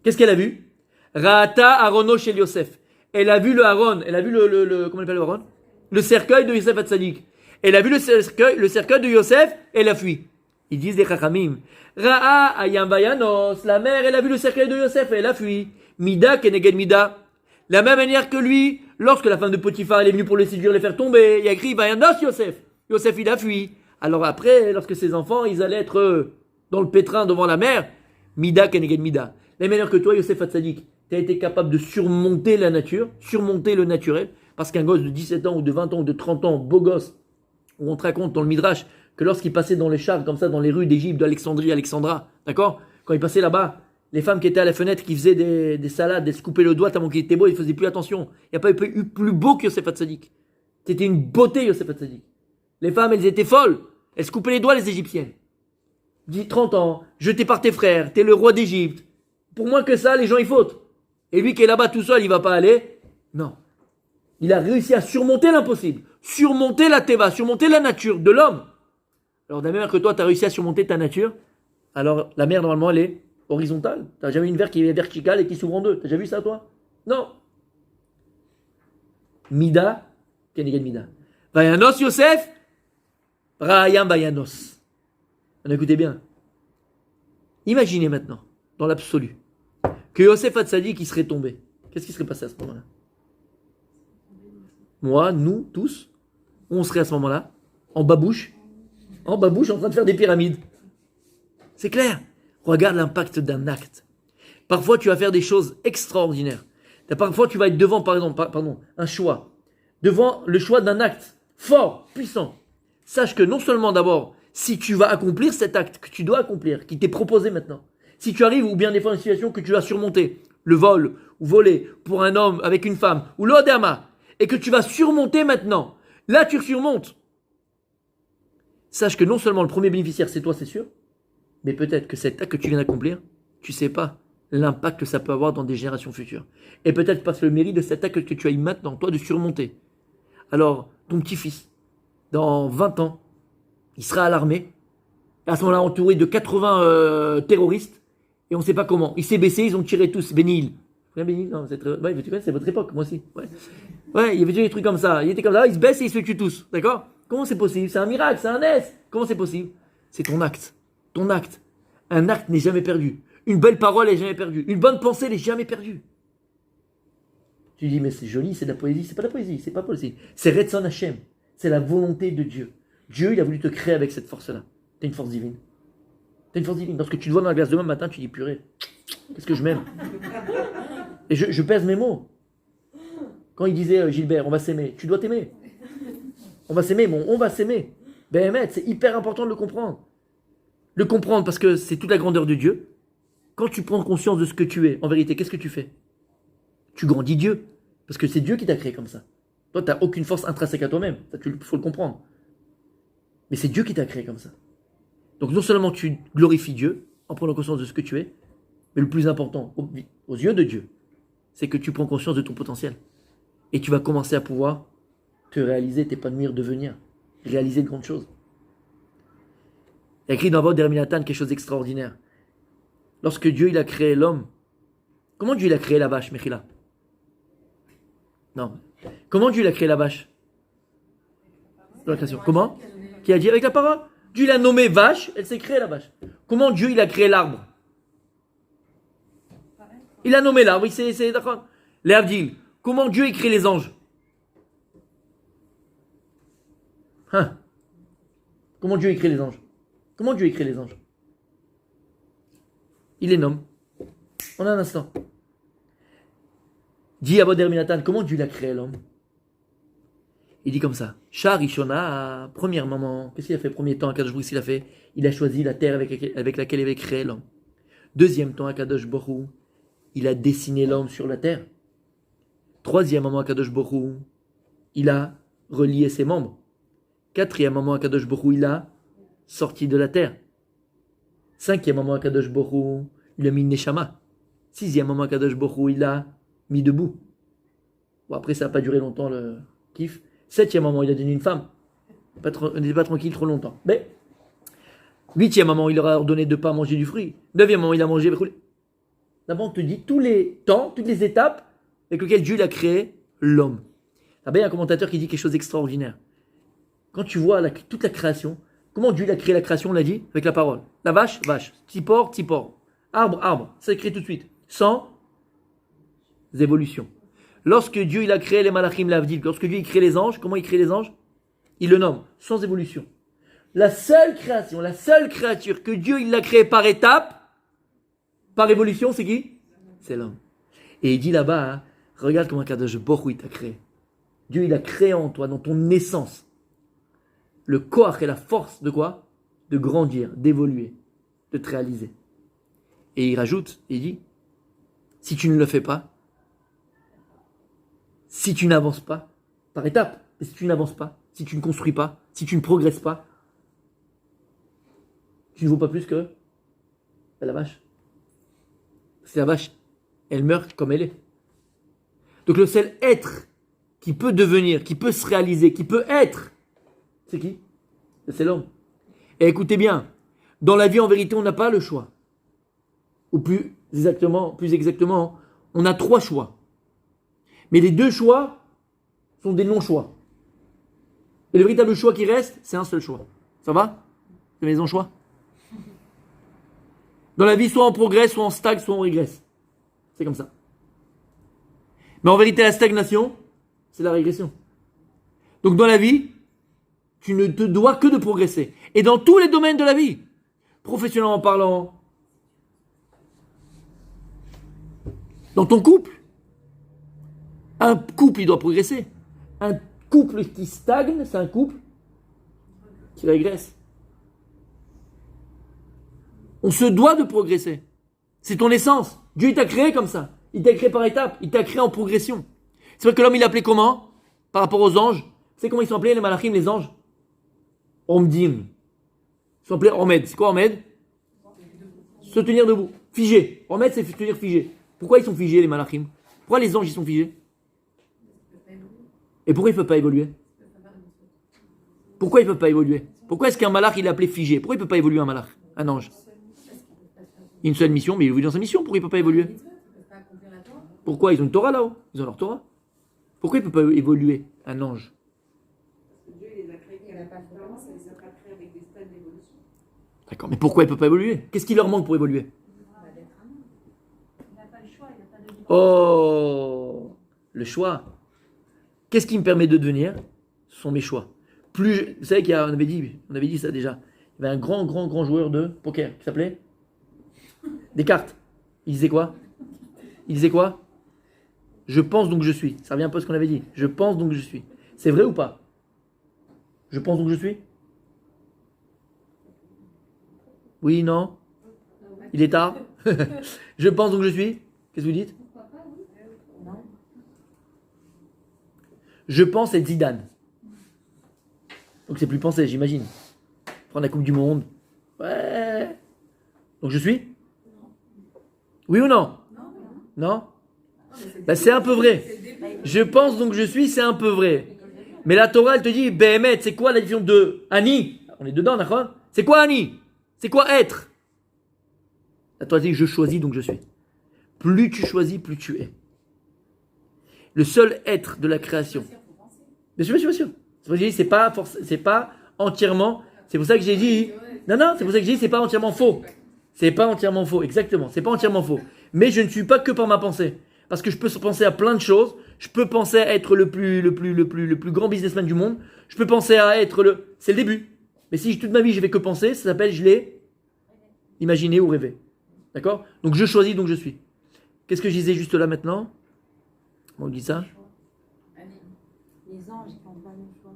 Qu'est-ce qu'elle a vu? Ra'ata Arono shel Yosef. Elle a vu le Aaron. Elle a vu comment on appelle le Aaron? Le cercueil de Yosef Hatzadik. Elle a vu le cercueil de Yosef, elle a fui. Ils disent les Chachamim. Ra'a ayam vayanos. La mère, elle a vu le cercueil de Yosef, elle a fui. Mida keneged mida. La même manière que lui, lorsque la femme de Potiphar elle est venue pour le séduire, le faire tomber, il a écrit vayanos Yosef. Yosef, il a fui. Alors après, lorsque ses enfants, ils allaient être dans le pétrin devant la mer, mida keneged mida. La même manière que toi, Yosef Hatzadik, tu as été capable de surmonter la nature, surmonter le naturel, parce qu'un gosse de 17 ans ou de 20 ans ou de 30 ans, beau gosse, où on te raconte dans le Midrash que lorsqu'il passait dans les chars, comme ça, dans les rues d'Égypte, d'Alexandrie, Alexandra, d'accord? Quand il passait là-bas, les femmes qui étaient à la fenêtre, qui faisaient des salades, elles se coupaient le doigt tellement qu'il était beau, ils faisaient plus attention. Il n'y a pas eu plus beau que Yosef Hatzadik. C'était une beauté, Yosef Hatzadik. Les femmes, elles étaient folles. Elles se coupaient les doigts, les Égyptiennes. 30 ans, jeté par tes frères, t'es le roi d'Égypte. Pour moins que ça, les gens y fautent. Et lui qui est là-bas tout seul, il va pas aller. Non. Il a réussi à surmonter l'impossible, surmonter la teva, surmonter la nature de l'homme. Alors de la même manière que toi, tu as réussi à surmonter ta nature, alors la mer, normalement, elle est horizontale. Tu n'as jamais une mer qui est verticale et qui s'ouvre en deux. Tu as déjà vu ça, toi? Non. Mida, keneged mida. Vayanos Yosef, Ra'ayam vayanos. On écoutez bien. Imaginez maintenant, dans l'absolu, que Yosef Hatzadik qui serait tombé. Qu'est-ce qui serait passé à ce moment-là? Moi, nous, tous, on serait à ce moment-là en babouche, en train de faire des pyramides. C'est clair. Regarde l'impact d'un acte. Parfois, tu vas faire des choses extraordinaires. Parfois, tu vas être devant, par exemple, un choix. Devant le choix d'un acte fort, puissant. Sache que non seulement d'abord, si tu vas accomplir cet acte que tu dois accomplir, qui t'est proposé maintenant, si tu arrives, ou bien des fois une situation que tu dois surmonter, le vol, ou voler, pour un homme avec une femme, ou l'odama, et que tu vas surmonter maintenant, là tu surmontes. Sache que non seulement le premier bénéficiaire c'est toi, c'est sûr, mais peut-être que cet acte que tu viens d'accomplir, tu sais pas l'impact que ça peut avoir dans des générations futures. Et peut-être parce que le mérite de cet acte que tu as eu maintenant, toi, de surmonter. Alors, ton petit-fils, dans 20 ans, il sera à l'armée, à ce moment-là entouré de 80 terroristes, et on ne sait pas comment. Il s'est baissé, ils ont tiré tous. Bénil. Bénil, non, c'est votre époque, moi aussi. Ouais, il y avait déjà des trucs comme ça. Il était comme ça, il se baisse et ils se tuent tous. D'accord? Comment c'est possible? C'est un miracle, c'est un S. Comment c'est possible? C'est ton acte. Ton acte. Un acte n'est jamais perdu. Une belle parole n'est jamais perdue. Une bonne pensée n'est jamais perdue. Tu dis, mais c'est joli, c'est de la poésie. C'est pas de la poésie, c'est pas poésie. C'est Retzon Hashem. C'est la volonté de Dieu. Dieu, il a voulu te créer avec cette force-là. T'as une force divine. T'as une force divine. Lorsque tu te vois dans la glace demain matin, tu dis, purée, qu'est-ce que je m'aime. Et je pèse mes mots. Quand il disait, Gilbert, on va s'aimer, tu dois t'aimer. On va s'aimer, bon, on va s'aimer. Ben, c'est hyper important de le comprendre. Le comprendre parce que c'est toute la grandeur de Dieu. Quand tu prends conscience de ce que tu es, en vérité, qu'est-ce que tu fais? Tu grandis Dieu. Parce que c'est Dieu qui t'a créé comme ça. Toi, tu n'as aucune force intrinsèque à toi-même. Ça, il faut le comprendre. Mais c'est Dieu qui t'a créé comme ça. Donc non seulement tu glorifies Dieu en prenant conscience de ce que tu es, mais le plus important, aux yeux de Dieu, c'est que tu prends conscience de ton potentiel. Et tu vas commencer à pouvoir te réaliser, t'épanouir, devenir, réaliser de grandes choses. Il y a écrit dans Vod Derminatan quelque chose d'extraordinaire. Lorsque Dieu il a créé l'homme, comment Dieu il a créé la vache, Mechila? Non. Comment Dieu il a créé la vache? Dans la création. Comment? Qui a dit avec la parole? Dieu il a nommé vache, elle s'est créée la vache. Comment Dieu il a créé l'arbre? Il a nommé l'arbre, c'est d'accord. Les Avdil. Comment Dieu il crée les anges? Hein? Comment Dieu il crée les anges? Comment Dieu il crée les anges? Il les nomme. En un instant. Dis à Boderminatan, comment Dieu l'a créé l'homme? Il dit comme ça. Shah Rishona, première maman. Qu'est-ce qu'il a fait premier temps? Akadosh Baruch Hu, il a fait. Il a choisi la terre avec laquelle il avait créé l'homme. Deuxième temps, Akadosh Baruch Hu, il a dessiné l'homme sur la terre. Troisième moment, Akadosh Baruch Hu, il a relié ses membres. Quatrième moment, Akadosh Baruch Hu, il a sorti de la terre. Cinquième moment, Akadosh Baruch Hu, il a mis une neshama. Sixième moment, Akadosh Baruch Hu, il a mis debout. Bon, après, ça n'a pas duré longtemps le kiff. Septième moment, il a donné une femme. On n'était pas tranquille trop longtemps. Mais, huitième moment, il leur a ordonné de ne pas manger du fruit. Neuvième moment, il a mangé. D'abord, on te dit tous les temps, toutes les étapes avec lesquelles Dieu a créé l'homme. Là-bas, il y a un commentateur qui dit quelque chose d'extraordinaire. Quand tu vois toute la création, comment Dieu a créé la création, on l'a dit, avec la parole. La vache, vache. Petit porc, petit porc. Arbre, arbre. Ça écrit tout de suite. Sans évolution. Lorsque Dieu il a créé les malachim l'avdil, lorsque Dieu il crée les anges, comment il crée les anges? Il le nomme, sans évolution. La seule création, la seule créature que Dieu il l'a créée par étape, par évolution, c'est qui? C'est l'homme. Et il dit là-bas, hein, regarde comment Kadosh Baruch Hu il t'a créé. Dieu il a créé en toi, dans ton naissance, le koach et la force de quoi? De grandir, d'évoluer, de te réaliser. Et il rajoute, il dit, si tu ne le fais pas, si tu n'avances pas, par étapes, mais si tu n'avances pas, si tu ne construis pas, si tu ne progresses pas, tu ne vaux pas plus que la vache. C'est la vache, elle meurt comme elle est. Donc le seul être qui peut devenir, qui peut se réaliser, qui peut être, c'est qui? C'est l'homme. Et écoutez bien, dans la vie en vérité on n'a pas le choix. Ou plus exactement, on a 3 choix. Mais les 2 choix sont des non-choix. Et le véritable choix qui reste, c'est un seul choix. Ça va? C'est la maison choix. Dans la vie, soit on progresse, soit on stagne, soit on régresse. C'est comme ça. Mais en vérité, la stagnation, c'est la régression. Donc dans la vie, tu ne te dois que de progresser. Et dans tous les domaines de la vie, professionnellement parlant, dans ton couple, un couple, il doit progresser. Un couple qui stagne, c'est un couple qui régresse. On se doit de progresser. C'est ton essence. Dieu, il t'a créé comme ça. Il t'a créé par étapes. Il t'a créé en progression. C'est vrai que l'homme, il est appelé comment? Par rapport aux anges. C'est comment ils sont appelés, les malachim, les anges? Omdim. Ils sont appelés Omed. C'est quoi Omed? Se tenir debout. Figé. Omed, c'est se tenir figé. Pourquoi ils sont figés, les malachim? Pourquoi les anges, ils sont figés? Et pourquoi il ne peut pas évoluer? Pourquoi il ne peut pas évoluer? Pourquoi est-ce qu'un malach, il est appelé figé? Pourquoi il ne peut pas évoluer un malach? Un ange? Il a une seule mission, mais il évolue dans sa mission. Pourquoi il ne peut pas évoluer? Pourquoi? Ils ont une Torah là-haut. Ils ont leur Torah. Pourquoi il ne peut pas évoluer un ange? Dieu les a créés, il n'a pas créé avec des stades d'évolution. D'accord, mais pourquoi il ne peut pas évoluer? Qu'est-ce qui leur manque pour évoluer? Il n'a pas le choix, il n'a pas de liberté. Oh, le choix. Qu'est-ce qui me permet de devenir? Ce sont mes choix. Vous savez on avait dit ça déjà. Il y avait un grand joueur de poker qui s'appelait Descartes. Il disait quoi? Je pense donc je suis. Ça revient un peu à ce qu'on avait dit. Je pense donc je suis. C'est vrai ou pas? Je pense donc je suis? Oui, non? Il est tard? Je pense donc je suis? Qu'est-ce que vous dites? Je pense être Zidane. Donc c'est plus penser, j'imagine. Prendre la Coupe du Monde. Ouais. Donc je suis? Oui ou non? Non? Ben, c'est un peu vrai. Je pense donc je suis, c'est un peu vrai. Mais la Torah, elle te dit, Behemet, c'est quoi la définition de Ani? On est dedans, d'accord? C'est quoi Ani? C'est quoi être? La Torah dit, je choisis donc je suis. Plus tu choisis, plus tu es. Le seul être de la création. Bien sûr, bien sûr, bien sûr. C'est pour ça que j'ai dit, c'est pas entièrement. C'est pour ça que j'ai dit. Non, c'est pour ça que j'ai dit, c'est pas entièrement faux. C'est pas entièrement faux, exactement. C'est pas entièrement faux. Mais je ne suis pas que par ma pensée. Parce que je peux penser à plein de choses. Je peux penser à être le plus grand businessman du monde. Je peux penser à être c'est le début. Mais si toute ma vie je vais que penser, ça s'appelle je l'ai imaginé ou rêvé. D'accord? Donc je choisis, donc je suis. Qu'est-ce que je disais juste là maintenant? On dit ça? Les anges, ils font pas le choix.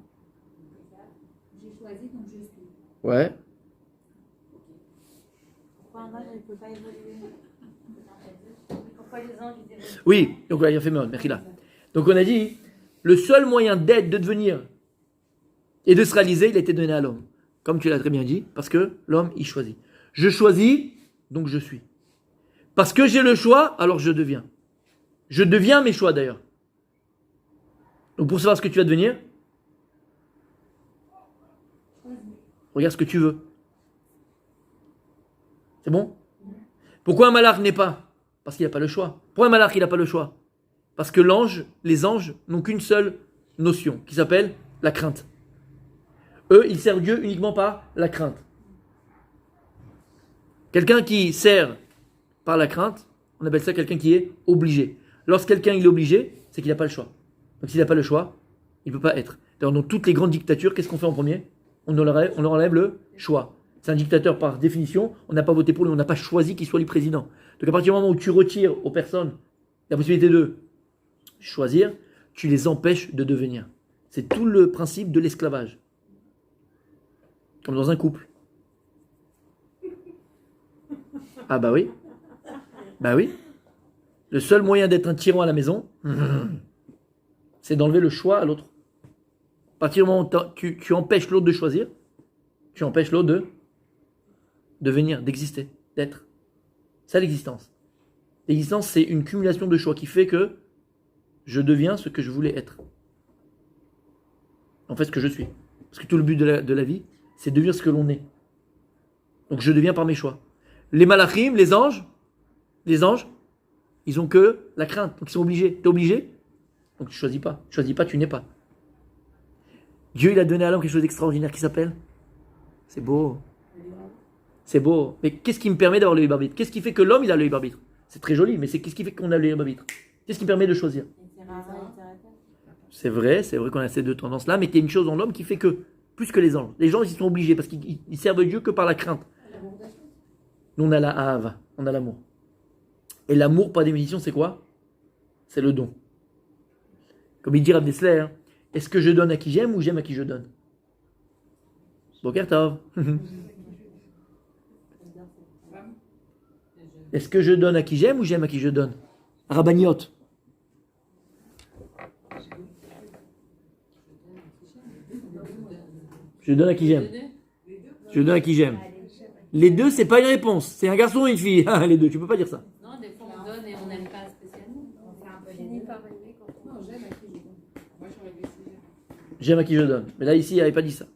J'ai choisi, donc je suis. Ouais. Pourquoi un ange ne peut pas évoluer? Pourquoi les anges, ils évoluent? Oui, donc il a fait mal, merci là. Donc on a dit, le seul moyen d'être, de devenir et de se réaliser, il a été donné à l'homme. Comme tu l'as très bien dit, parce que l'homme, il choisit. Je choisis, donc je suis. Parce que j'ai le choix, alors je deviens. Je deviens mes choix d'ailleurs. Donc pour savoir ce que tu vas devenir, regarde ce que tu veux. C'est bon? Pourquoi un malach n'est pas? Parce qu'il n'a pas le choix. Pourquoi un malach il n'a pas le choix? Parce que les anges n'ont qu'une seule notion, qui s'appelle la crainte. Eux, ils servent Dieu uniquement par la crainte. Quelqu'un qui sert par la crainte, on appelle ça quelqu'un qui est obligé. Lorsque quelqu'un il est obligé, c'est qu'il n'a pas le choix. Donc s'il n'a pas le choix, il ne peut pas être. D'ailleurs, dans toutes les grandes dictatures, qu'est-ce qu'on fait en premier? On leur enlève le choix. C'est un dictateur par définition, on n'a pas voté pour lui, on n'a pas choisi qu'il soit le président. Donc à partir du moment où tu retires aux personnes la possibilité de choisir, tu les empêches de devenir. C'est tout le principe de l'esclavage. Comme dans un couple. Ah bah oui. Bah oui. Le seul moyen d'être un tyran à la maison, c'est d'enlever le choix à l'autre. À partir du moment où tu empêches l'autre de choisir, tu empêches l'autre de devenir, d'exister, d'être. C'est l'existence. L'existence, c'est une cumulation de choix qui fait que je deviens ce que je voulais être. En fait, ce que je suis. Parce que tout le but de la vie, c'est de devenir ce que l'on est. Donc je deviens par mes choix. Les malachim, les anges, ils ont que la crainte. Donc ils sont obligés. T'es obligé? Donc tu choisis pas. Tu choisis pas, tu n'es pas. Dieu, il a donné à l'homme quelque chose d'extraordinaire qui s'appelle. C'est beau. C'est beau. Mais qu'est-ce qui me permet d'avoir le libre arbitre? Qu'est-ce qui fait que l'homme, il a le libre arbitre? C'est très joli, mais qu'est-ce qui fait qu'on a le libre arbitre? Qu'est-ce qui permet de choisir? C'est vrai qu'on a ces deux tendances-là, mais il y a une chose dans l'homme qui fait que, plus que les anges. Les gens, ils sont obligés parce qu'ils servent Dieu que par la crainte. Nous, on a la hava, on a l'amour. Et l'amour, par définition, c'est quoi? C'est le don. Comme il dit Rav Dessler, est-ce que je donne à qui j'aime ou j'aime à qui je donne? Boker Tov. Est-ce que je donne à qui j'aime ou j'aime à qui je donne? Rabbaniot. Je donne à qui j'aime. Je donne à qui j'aime. Les deux, c'est pas une réponse. C'est un garçon et une fille. Les deux, tu peux pas dire ça. Non, des fois on donne et on n'aime pas spécialement. On fait un peu gêné par aimer quand on... Non, j'aime à qui je donne. Moi, j'aurais décidé. J'aime à qui je donne. Mais là, ici, il n'avait pas dit ça.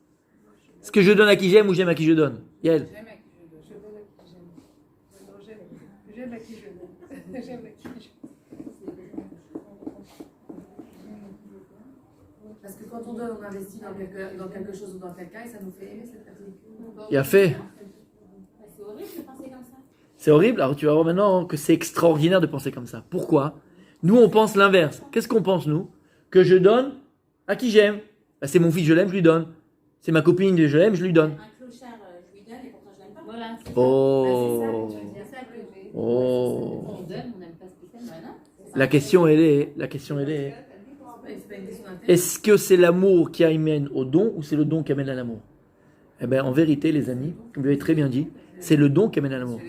Est-ce que je donne à qui j'aime ou j'aime à qui je donne? Yael. J'aime à qui je donne. Je donne à qui j'aime. Non, j'aime à qui je donne. J'aime à qui je donne. Parce que quand on donne, on investit dans quelque chose ou dans quelqu'un et ça nous fait aimer cette personne. Il a fait. C'est horrible de penser comme ça. C'est horrible. Alors tu vas voir maintenant que c'est extraordinaire de penser comme ça. Pourquoi? Nous, on pense l'inverse. Qu'est-ce qu'on pense, nous? Que je donne à qui j'aime. Bah, c'est mon fils, je l'aime, je lui donne. C'est ma copine, je l'aime, je lui donne. Un clochard, je lui donne et pourtant je l'aime pas. Voilà. Oh. Oh. On donne, on n'aime pas spécialement. Voilà. La question, elle est. C'est pas une question d'intérêt. Est-ce que c'est l'amour qui amène au don ou c'est le don qui amène à l'amour? Eh bien, en vérité, les amis, comme vous l'avez très bien dit, c'est le don qui amène à l'amour.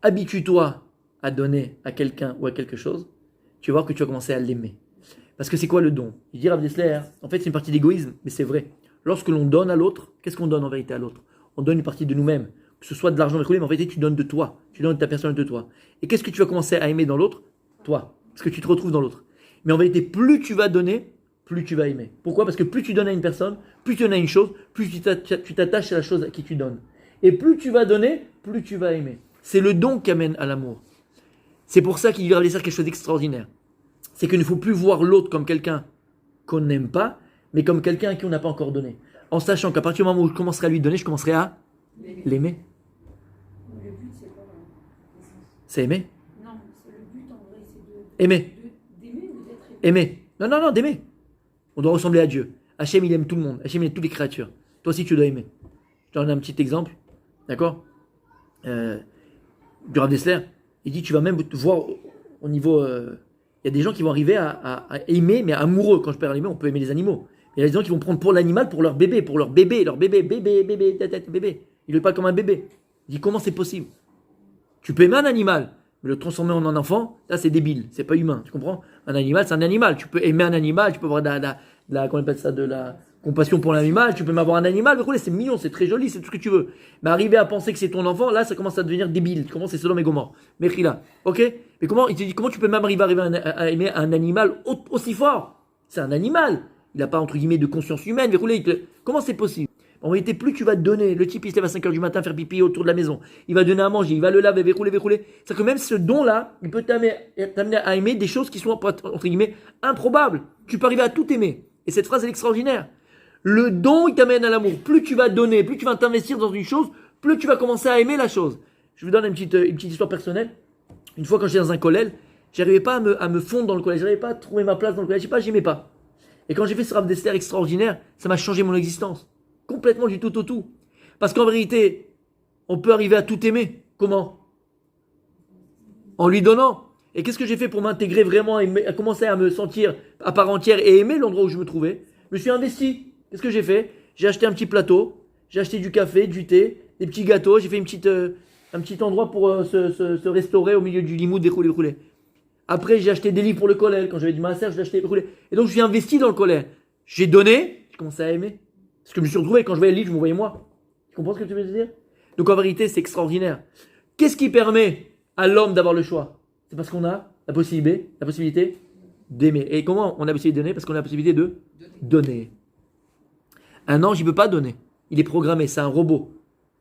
Habitue-toi à donner à quelqu'un ou à quelque chose, tu vas voir que tu vas commencer à l'aimer. Parce que c'est quoi le don? Il dit Rav Dessler, en fait, c'est une partie d'égoïsme, mais c'est vrai. lorsque l'on donne à l'autre, qu'est-ce qu'on donne en vérité à l'autre? On donne une partie de nous-mêmes, que ce soit de l'argent, mais en vérité, tu donnes de toi, tu donnes de ta personne de toi. Et qu'est-ce que tu vas commencer à aimer dans l'autre? Toi, parce que tu te retrouves dans l'autre. Mais en vérité, plus tu vas donner, plus tu vas aimer. Pourquoi? Parce que plus tu donnes à une personne, plus tu donnes à une chose, plus tu t'attaches à la chose à qui tu donnes. Et plus tu vas donner, plus tu vas aimer. C'est le don qui amène à l'amour. C'est pour ça qu'il y a quelque chose d'extraordinaire. C'est qu'il ne faut plus voir l'autre comme quelqu'un qu'on n'aime pas, mais comme quelqu'un à qui on n'a pas encore donné. En sachant qu'à partir du moment où je commencerai à lui donner, je commencerai à l'aimer. Le but, c'est quoi? C'est aimer. Non, c'est le but en vrai, c'est Aimer. d'aimer ou d'être aimé? Aimer. Non, d'aimer. On doit ressembler à Dieu. Hachem, il aime tout le monde. Hachem, il aime toutes les créatures. Toi aussi, tu dois aimer. Je te donne un petit exemple. D'accord du Rav Dessler, il dit tu vas même voir au niveau. Il y a des gens qui vont arriver à aimer, mais amoureux. Quand je parle d'aimer, on peut aimer les animaux. Il y a des gens qui vont prendre pour l'animal, pour leur bébé, bébé. Il ne veut pas comme un bébé. Il dit comment c'est possible? Tu peux aimer un animal, mais le transformer en un enfant, là c'est débile, c'est pas humain. Tu comprends? Un animal, c'est un animal. Tu peux aimer un animal, tu peux avoir comment on appelle ça, de la compassion pour l'animal, tu peux m'avoir un animal, mais c'est mignon, c'est très joli, c'est tout ce que tu veux. Mais arriver à penser que c'est ton enfant, là, ça commence à devenir débile. Comment c'est Sodome et Gomorrhe. Mechila. Ok? Mais il te dit, comment tu peux même arriver à aimer un animal aussi fort? C'est un animal. Il n'a pas, entre guillemets, de conscience humaine. Comment c'est possible? En réalité, plus tu vas te donner, le type il se lève à 5h du matin faire pipi autour de la maison, il va donner à manger, il va le laver, rouler. C'est que même ce don-là, il peut t'amener à aimer des choses qui sont, entre guillemets, improbables. Tu peux arriver à tout aimer. Et cette phrase est extraordinaire. Le don, il t'amène à l'amour. Plus tu vas donner, plus tu vas t'investir dans une chose, plus tu vas commencer à aimer la chose. Je vous donne une petite histoire personnelle. Une fois quand j'étais dans un collège, j'arrivais pas à me fondre dans le collège, j'arrivais pas à trouver ma place dans le collège, j'aimais pas. Et quand j'ai fait ce Rav Dessler extraordinaire, ça m'a changé mon existence. Complètement du tout au tout. Parce qu'en vérité, on peut arriver à tout aimer. Comment? En lui donnant. Et qu'est-ce que j'ai fait pour m'intégrer vraiment, à commencer à me sentir à part entière et aimer l'endroit où je me trouvais? Je me suis investi. Qu'est-ce que j'ai fait? J'ai acheté un petit plateau, j'ai acheté du café, du thé, des petits gâteaux, j'ai fait un petit endroit pour se restaurer au milieu du limoud déroulé. Après, j'ai acheté des livres pour le collège. Quand j'avais du maaser, je l'ai acheté. Et donc, je suis investi dans le collège. J'ai donné, je commençais à aimer. Parce que je me suis retrouvé, quand je voyais le livre, je me voyais moi. Tu comprends ce que tu veux dire? Donc, en vérité, c'est extraordinaire. Qu'est-ce qui permet à l'homme d'avoir le choix? C'est parce qu'on a la possibilité d'aimer. Et comment on a la possibilité de donner? Parce qu'on a la possibilité de donner. Un ange, il ne peut pas donner. Il est programmé, c'est un robot.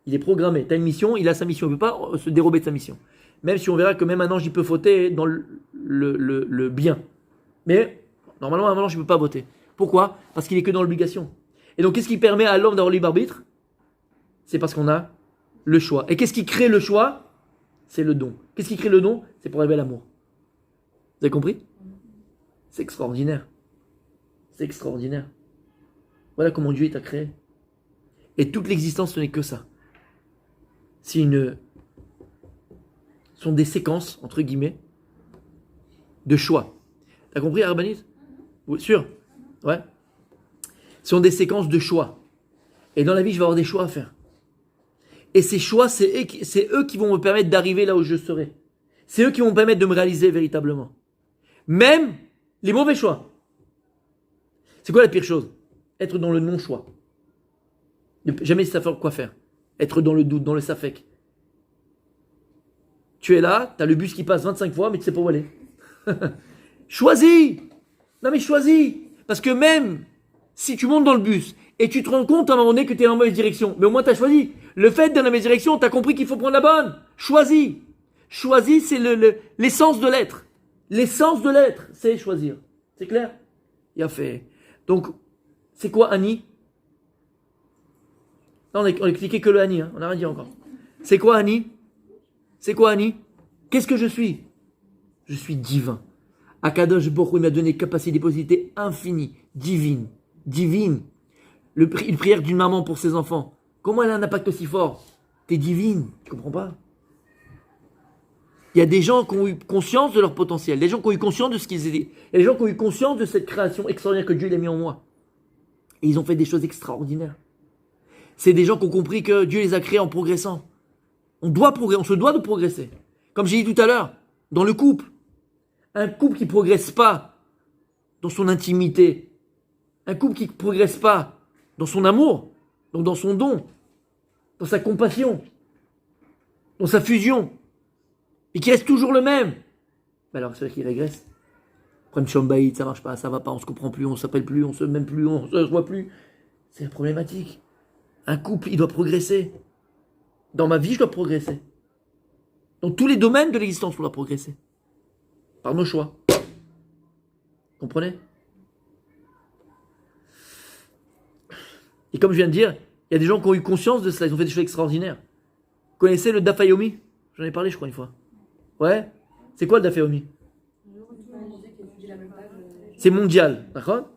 Il est programmé. Tu as une mission, il a sa mission. Il ne peut pas se dérober de sa mission. Même si on verra que même un ange, il peut fauter dans le bien. Mais normalement, un ange, il ne peut pas voter. Pourquoi? Parce qu'il est que dans l'obligation. Et donc, qu'est-ce qui permet à l'homme d'avoir libre arbitre? C'est parce qu'on a le choix. Et qu'est-ce qui crée le choix? C'est le don. Qu'est-ce qui crée le don? C'est pour révéler l'amour. Vous avez compris? C'est extraordinaire. C'est extraordinaire. Voilà comment Dieu t'a créé. Et toute l'existence, ce n'est que ça. Ce sont des séquences, entre guillemets, de choix. T'as compris, Arbanise? Sûr? Ouais. Ce sont des séquences de choix. Et dans la vie, je vais avoir des choix à faire. Et ces choix, c'est eux qui vont me permettre d'arriver là où je serai. C'est eux qui vont me permettre de me réaliser véritablement. Même les mauvais choix. C'est quoi la pire chose? Être dans le non-choix. Ne jamais savoir quoi faire. Être dans le doute, dans le safek. Tu es là, tu as le bus qui passe 25 fois, mais tu sais pas où aller. Choisis! Non mais choisis! Parce que même si tu montes dans le bus et tu te rends compte à un moment donné que tu es dans la mauvaise direction, mais au moins tu as choisi. Le fait d'être dans la mauvaise direction, tu as compris qu'il faut prendre la bonne. Choisis! Choisis, c'est l'essence de l'être. L'essence de l'être, c'est choisir. C'est clair? Il a fait. Donc, c'est quoi Annie? Non, on a expliqué que le Annie, hein. On n'a rien dit encore. C'est quoi Annie? C'est quoi Annie? Qu'est-ce que je suis? Je suis divin. Akadosh Baruch Hu m'a donné capacité de possibilités infinies, divine. Une prière d'une maman pour ses enfants. Comment elle a un impact aussi fort? T'es divine, tu comprends pas? Il y a des gens qui ont eu conscience de leur potentiel, des gens qui ont eu conscience de ce qu'ils étaient. Il y a des gens qui ont eu conscience de cette création extraordinaire que Dieu a mis en moi. Et ils ont fait des choses extraordinaires. C'est des gens qui ont compris que Dieu les a créés en progressant. On se doit de progresser. Comme j'ai dit tout à l'heure, dans le couple. Un couple qui ne progresse pas dans son intimité. Un couple qui ne progresse pas dans son amour, donc dans son don, dans sa compassion, dans sa fusion, et qui reste toujours le même, ben alors c'est vrai qu'il régresse. Problème Shombaïd, ça marche pas, ça va pas, on se comprend plus, on s'appelle plus, on se même plus, on se voit plus. C'est la problématique. Un couple, il doit progresser. Dans ma vie, je dois progresser. Dans tous les domaines de l'existence, on doit progresser. Par nos choix. Comprenez? Et comme je viens de dire, il y a des gens qui ont eu conscience de cela, ils ont fait des choses extraordinaires. Vous connaissez le Dafayomi? J'en ai parlé, je crois, une fois. Ouais? C'est quoi le Dafayomi? C'est mondial, d'accord?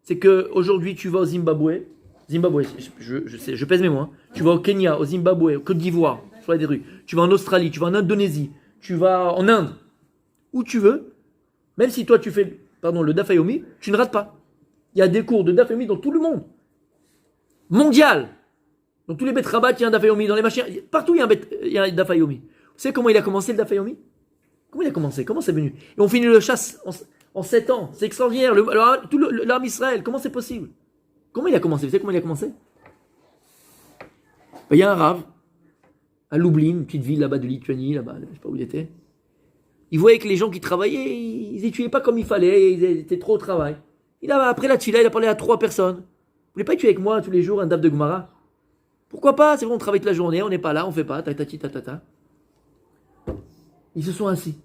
C'est que aujourd'hui tu vas au Zimbabwe, je pèse mes mots, hein. Tu vas au Kenya, au Zimbabwe, au Côte d'Ivoire, sur des rues. Tu vas en Australie, tu vas en Indonésie, tu vas en Inde, où tu veux. Même si toi tu fais, le Dafayomi, tu ne rates pas. Il y a des cours de Dafayomi dans tout le monde, mondial. Dans tous les bêtes rabat, il y a un Dafayomi, dans les machines, partout il y a un Dafayomi. Vous savez comment il a commencé le Dafayomi? Comment il a commencé? Comment c'est venu? Et on finit le chasse en 7 ans. C'est extraordinaire. Tout l'armée Israël, comment c'est possible? Comment il a commencé? Vous savez comment il a commencé? Il y a un rave, à Lublin, une petite ville là-bas de Lituanie, là-bas, je ne sais pas où il était. Il voyait que les gens qui travaillaient, ils étudiaient pas comme il fallait, ils étaient trop au travail. Après la tchila, il a parlé à 3 personnes. Vous voulez pas étudier avec moi tous les jours un dab de Gemara? Pourquoi pas? C'est bon, on travaille toute la journée, on n'est pas là, on fait pas, ta. Ils se sont assis.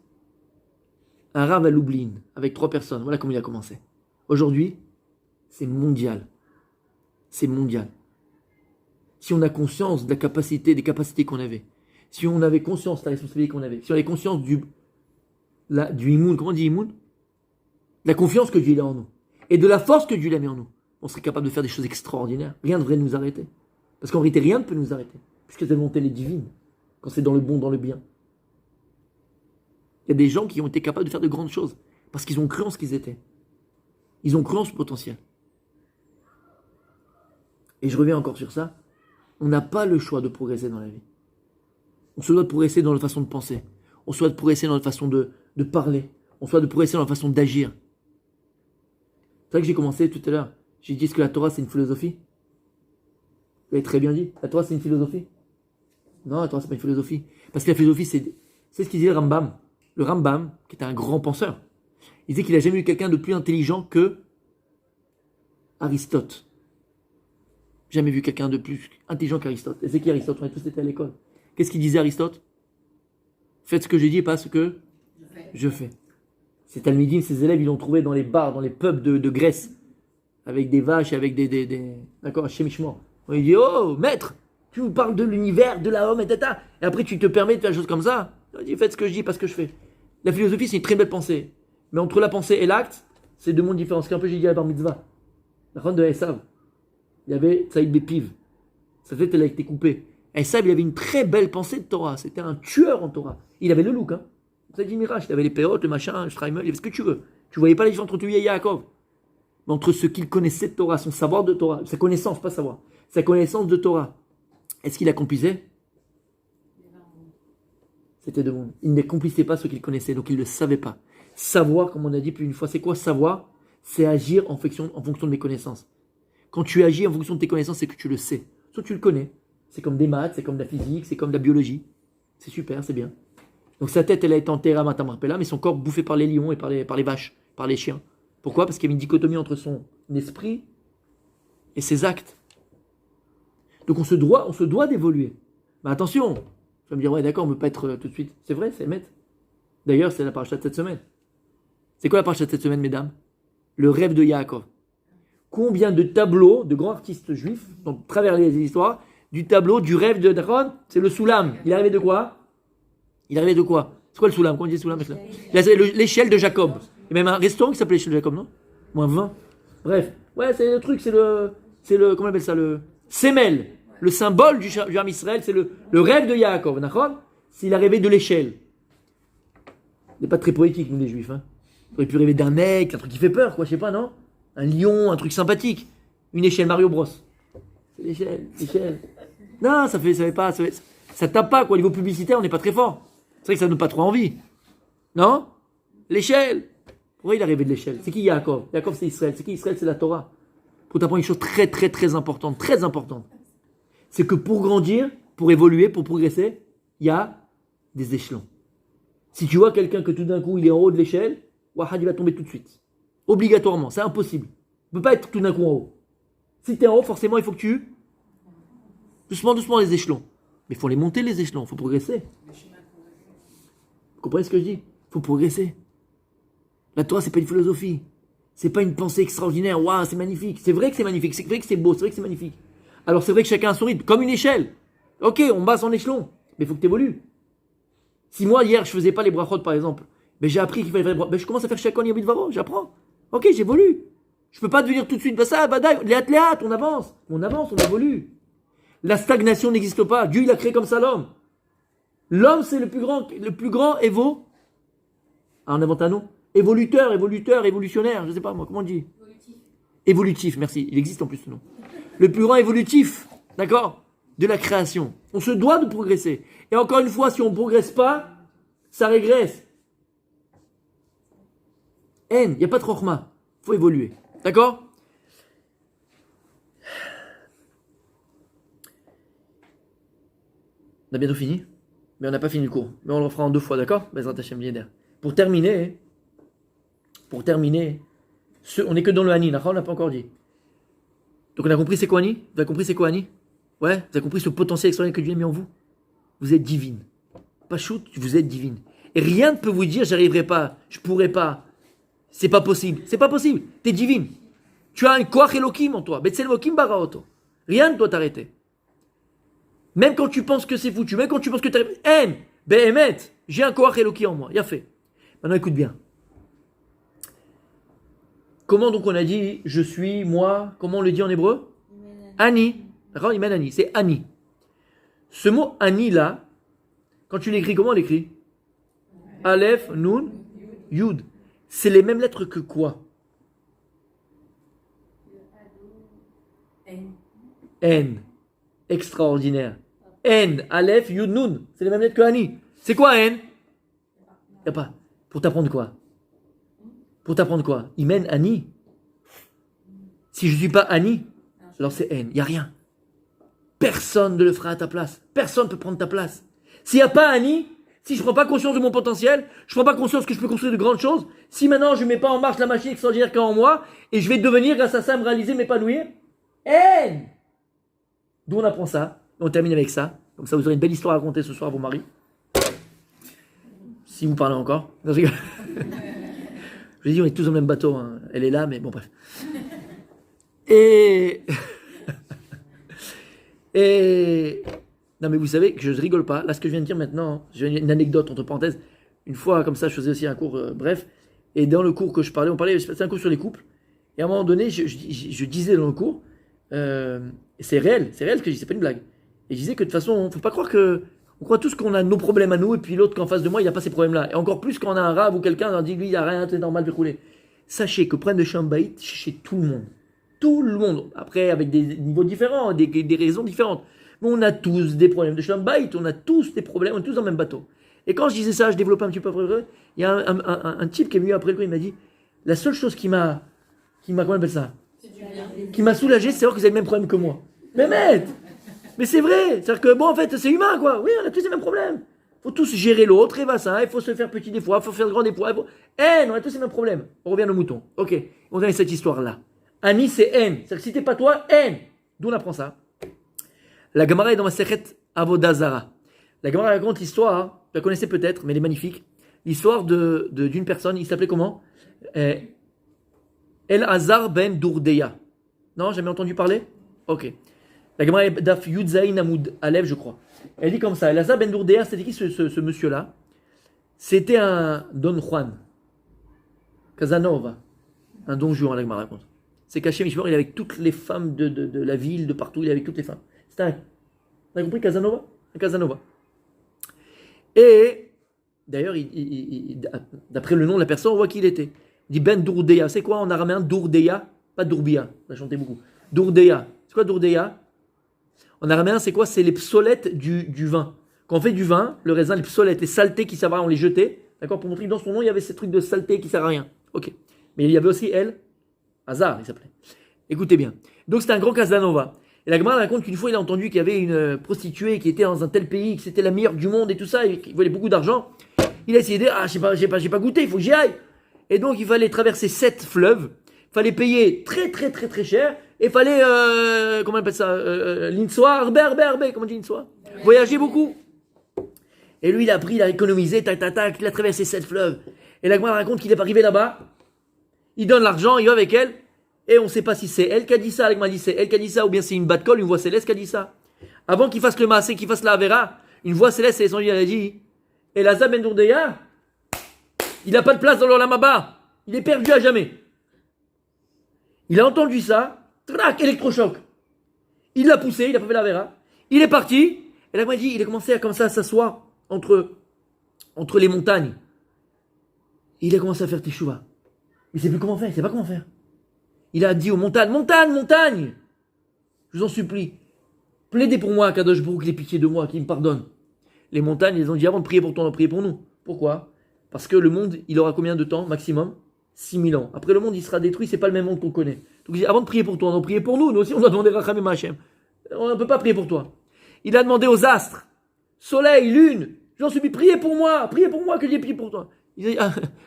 Un rave à Lublin, avec 3 personnes. Voilà comment il a commencé. Aujourd'hui, c'est mondial. C'est mondial. Si on a conscience de la capacité, des capacités qu'on avait, si on avait conscience de la responsabilité qu'on avait, si on avait conscience du imoun, comment on dit imoun? De la confiance que Dieu a en nous, et de la force que Dieu a mis en nous, on serait capable de faire des choses extraordinaires. Rien ne devrait nous arrêter. Parce qu'en réalité, rien ne peut nous arrêter, puisque cette volonté est divine, quand c'est dans le bon, dans le bien. Il y a des gens qui ont été capables de faire de grandes choses, parce qu'ils ont cru en ce qu'ils étaient. Ils ont cru en ce potentiel. Et je reviens encore sur ça. On n'a pas le choix de progresser dans la vie. On se doit de progresser dans notre façon de penser. On se doit de progresser dans notre façon de parler. On se doit de progresser dans notre façon d'agir. C'est vrai que j'ai commencé tout à l'heure. J'ai dit, est-ce que la Torah c'est une philosophie? Vous avez très bien dit. La Torah c'est une philosophie? Non, la Torah c'est pas une philosophie. Parce que la philosophie c'est ce qu'il disait le Rambam. Le Rambam, qui était un grand penseur, il disait qu'il n'a jamais eu quelqu'un de plus intelligent que Aristote. Jamais vu quelqu'un de plus intelligent qu'Aristote. Et c'est qui Aristote? On a tous été à l'école. Qu'est-ce qu'il disait Aristote? Faites ce que j'ai dit et pas ce que je fais. Ces Talmidim, ces élèves, ils l'ont trouvé dans les bars, dans les pubs de Grèce, avec des vaches, avec des d'accord, chémichement. Il dit, oh, maître, tu nous parles de l'univers, de la homme, etc. Et après, tu te permets de faire des choses comme ça. Il dit, faites ce que je dis, pas ce que je fais. La philosophie, c'est une très belle pensée. Mais entre la pensée et l'acte, c'est 2 mondes différents. C'est un peu, j'ai dit à la bar mitzvah. La reine de Esav. Il y avait Saïd Bepiv. Sa tête, elle a été coupée. Esav, il avait une très belle pensée de Torah. C'était un tueur en Torah. Il avait le look, hein. Ça dit Mirage. Il avait les péotes, le machin, le Schreimer, il avait ce que tu veux. Tu voyais pas la différence entre lui et Yaakov. Mais entre ce qu'il connaissait de Torah, son savoir de Torah, sa connaissance, pas savoir, sa connaissance de Torah, est-ce qu'il accomplissait? C'était de monde. Il n'accomplissait pas ce qu'il connaissait, donc il ne le savait pas. Savoir, comme on a dit plus une fois, c'est quoi savoir? C'est agir en fonction de mes connaissances. Quand tu agis en fonction de tes connaissances, c'est que tu le sais. Soit tu le connais. C'est comme des maths, c'est comme de la physique, c'est comme de la biologie. C'est super, c'est bien. Donc sa tête, elle a été enterrée à Matamarpella, mais son corps bouffé par les lions et par les vaches, par les chiens. Pourquoi? Parce qu'il y avait une dichotomie entre son esprit et ses actes. Donc on se doit d'évoluer. Mais attention, tu vas me dire, ouais d'accord, on ne peut pas être tout de suite. C'est vrai, c'est Emet. D'ailleurs, c'est la paracha de cette semaine. C'est quoi la paracha de cette semaine, mesdames? Le rêve de Yaakov. Combien de tableaux de grands artistes juifs, donc travers les histoires, du tableau, du rêve de Daron, c'est le Soulam. Il est arrivé de quoi? C'est quoi le Soulam? Comment on dit Soulam? L'échelle de Jacob. Il y a même un restaurant qui s'appelait l'échelle de Jacob, non? Moins 20. Bref. Ouais, c'est le truc, c'est le, comment on appelle ça? Le Semel. Le symbole du Ham Israël, c'est le rêve de Yaakov. D'accord? S'il a rêvé de l'échelle. Il n'est pas très poétique, nous les juifs. Hein. On aurait pu rêver d'un mec, un truc qui fait peur, quoi, je sais pas, non? Un lion, un truc sympathique. Une échelle Mario Bros. C'est l'échelle. Non, ça fait pas, ça tape pas, quoi. Au niveau publicitaire, on n'est pas très fort. C'est vrai que ça ne donne pas trop envie. Non? L'échelle. Pourquoi il a rêvé de l'échelle? C'est qui Yaakov? Yaakov, c'est Israël. C'est qui Israël? C'est la Torah. pour t'apprendre une chose très très très importante, très importante. C'est que pour grandir, pour évoluer, pour progresser, il y a des échelons. Si tu vois quelqu'un que tout d'un coup il est en haut de l'échelle, Wahad il va tomber tout de suite. Obligatoirement, c'est impossible. Tu ne peux pas être tout d'un coup en haut. Si tu es en haut, forcément il faut que tu... Doucement, doucement les échelons. Mais il faut les monter les échelons, il faut progresser. Vous comprenez ce que je dis? Il faut progresser. La Torah, c'est pas une philosophie. C'est pas une pensée extraordinaire. Waouh, c'est magnifique. C'est vrai que c'est magnifique. C'est vrai que c'est beau. C'est vrai que c'est magnifique. Alors c'est vrai que chacun a son rythme, comme une échelle. Ok, on base en échelon. Mais il faut que tu évolues. Si moi, hier, je faisais pas les brachot, par exemple, mais j'ai appris qu'il fallait faire les brachot, je commence à faire chacun Yabit Varo, j'apprends. Ok, j'évolue. Je peux pas devenir tout de suite, bah ça, badaï, léat, on avance. On avance, on évolue. La stagnation n'existe pas. Dieu, il a créé comme ça l'homme. L'homme, c'est le plus grand évo. Ah, on invente un nom. Évoluteur, évolutionnaire, je sais pas moi, comment on dit? Évolutif, merci. Il existe en plus ce nom. Le plus grand évolutif, d'accord, de la création. On se doit de progresser. Et encore une fois, si on ne progresse pas, ça régresse. Il n'y a pas de chokhma. Il faut évoluer. D'accord? On a bientôt fini. Mais on n'a pas fini le cours. Mais on le refera en 2 fois, d'accord? Pour terminer, on n'est que dans le Hani, on n'a pas encore dit. Donc on a compris c'est quoi Hani? Vous avez compris c'est quoi Hani? Ouais, vous avez compris ce potentiel extraordinaire que Dieu a mis en vous? Vous êtes divine. Pas shoot, vous êtes divine. Et rien ne peut vous dire j'arriverai pas, je pourrai pas. C'est pas possible. C'est pas possible. T'es divine. Tu as un koach Elohim en toi. Betzel Mokim Baraoto. Rien ne doit t'arrêter. Même quand tu penses que c'est foutu, même quand tu penses que t'arrives. Behemet, j'ai un koach Elohim en moi. Il a fait. Maintenant écoute bien. Comment donc on a dit je suis, moi, comment on le dit en hébreu? Ani. D'accord, Imen Ani. C'est Ani. Ce mot Ani là, quand tu l'écris, comment on l'écrit? Aleph, Nun, Yud. C'est les mêmes lettres que quoi? N. Extraordinaire. N, Aleph, Yud, Nun. C'est les mêmes lettres que Ani. C'est quoi N? Y a pas. Pour t'apprendre quoi? Pour t'apprendre quoi? Imen Ani. Si je ne suis pas Ani, alors c'est N. Il n'y a rien. Personne ne le fera à ta place. Personne ne peut prendre ta place. S'il n'y a pas Ani, si je ne prends pas conscience de mon potentiel, je ne prends pas conscience que je peux construire de grandes choses, si maintenant je ne mets pas en marche la machine extraordinaire qu'il y a en moi, et je vais devenir, grâce à ça, me réaliser, m'épanouir, N. D'où on apprend ça. On termine avec ça. Comme ça, vous aurez une belle histoire à raconter ce soir à vos maris. Si vous parlez encore. Non, je rigole. Je vous ai dit, on est tous dans le même bateau. Hein. Elle est là, mais bon, bref. Et non, mais vous savez que je ne rigole pas. Là, ce que je viens de dire maintenant, j'ai une anecdote entre parenthèses. Une fois, comme ça, je faisais aussi un cours bref. Et dans le cours que je parlais, c'est un cours sur les couples. Et à un moment donné, je disais dans le cours, et c'est réel ce que je dis, c'est pas une blague. Et je disais que de toute façon, il ne faut pas croire que. On croit tous qu'on a nos problèmes à nous, et puis l'autre qu'en face de moi, il n'a pas ces problèmes-là. Et encore plus quand on a un rab ou quelqu'un, on dit lui, il n'y a rien, c'est normal de rouler. Sachez que problème de Shambaït, chez tout le monde. Tout le monde. Après, avec des niveaux différents, des raisons différentes. Mais on a tous des problèmes de Shambaït, on a tous des problèmes, on est tous dans le même bateau. Et quand je disais ça, je développais un petit peu après, il y a un type qui est venu après le coup, il m'a dit, la seule chose qui m'a, comment on appelle ça? Qui m'a soulagé, c'est voir que vous avez le même problème que moi. Mais c'est vrai, c'est-à-dire que bon, en fait, c'est humain, quoi. Oui, on a tous les mêmes problèmes. Il faut tous gérer l'autre, et ça, il faut se faire petit des fois, il faut faire grand des fois. On a tous les mêmes problèmes. On revient au mouton. Ok, on a cette histoire-là. Ani, c'est N. C'est-à-dire que si t'es pas toi, N. D'où on apprend ça? La Gemara est dans ma Sechet Avodazara. La Gemara raconte l'histoire, hein, vous la connaissez peut-être, mais elle est magnifique. L'histoire d'une personne, il s'appelait comment? El Hazar ben Dourdeya. Non, jamais entendu parler? Ok. La Gemara est d'Af Yudzaïn Amoud Alev, je crois. Elle dit comme ça, El Hazar ben Dourdeya, c'était qui ce monsieur-là? C'était un Don Juan. Casanova. Un Don Juan, la Gemara raconte. C'est caché, Mishmor, il est avec toutes les femmes de la ville, de partout, il est avec toutes les femmes. C'est un... Vous avez compris, Casanova? Un Casanova. Et, d'ailleurs, d'après le nom de la personne, on voit qui il était. Il dit Ben Dourdeya. C'est quoi en araméen Dourdeya? Pas Dourbia, ça chantait beaucoup. Dourdeya. C'est quoi Dourdeya? En araméen, c'est quoi? C'est les psolettes du vin. Quand on fait du vin, le raisin, les psolettes, les saletés qui servent à rien, on les jetait. D'accord? Pour montrer que dans son nom, il y avait ces trucs de saleté qui servent à rien. Ok. Mais il y avait aussi elle, Hazar, il s'appelait. Écoutez bien. Donc c'était un grand Casanova. Et la Gemara raconte qu'une fois il a entendu qu'il y avait une prostituée qui était dans un tel pays, que c'était la meilleure du monde et tout ça, et qu'il voulait beaucoup d'argent. Il a essayé de dire, ah, j'ai pas goûté, il faut que j'y aille. Et donc il fallait traverser 7 fleuves, il fallait payer très cher, et il fallait, comment on appelle ça, l'insoir, comment on dit l'insoir? Voyager beaucoup. Et lui il a pris, il a économisé, tac, il a traversé 7 fleuves. Et la Gemara raconte qu'il est arrivé là-bas, il donne l'argent, il va avec elle, et on ne sait pas si c'est elle qui a dit ça, la Gemara dit c'est elle qui a dit ça, ou bien c'est une batte-colle, une voix céleste qui a dit ça. Avant qu'il fasse le massé, qu'il fasse la Avera, une voix céleste est descendue, elle a dit, et la Ben Dourdeya, il n'a pas de place dans l'Olam Haba, il est perdu à jamais. Il a entendu ça, trac, électrochoc. Il l'a poussé, il a pas fait la Avera, il est parti, et la Gemara dit, il a commencé à comme ça à s'asseoir entre les montagnes. Et il a commencé à faire teshuva. Il ne sait plus comment faire, il ne sait pas comment faire. Il a dit aux montagnes, montagne, je vous en supplie, plaidez pour moi, Kadosh Baruch, qu'il ait pitié de moi, qu'il me pardonne. Les montagnes, ils ont dit, avant de prier pour toi, on a prié pour nous. Pourquoi? Parce que le monde, il aura combien de temps, maximum? 6000 ans. Après, le monde, il sera détruit, c'est pas le même monde qu'on connaît. Donc, avant de prier pour toi, on a prié pour nous. Nous aussi, on doit demander Rachamim Hashem. On ne peut pas prier pour toi. Il a demandé aux astres, soleil, lune, j'en supplie, priez pour moi, que Dieu prie pour toi. Il a dit,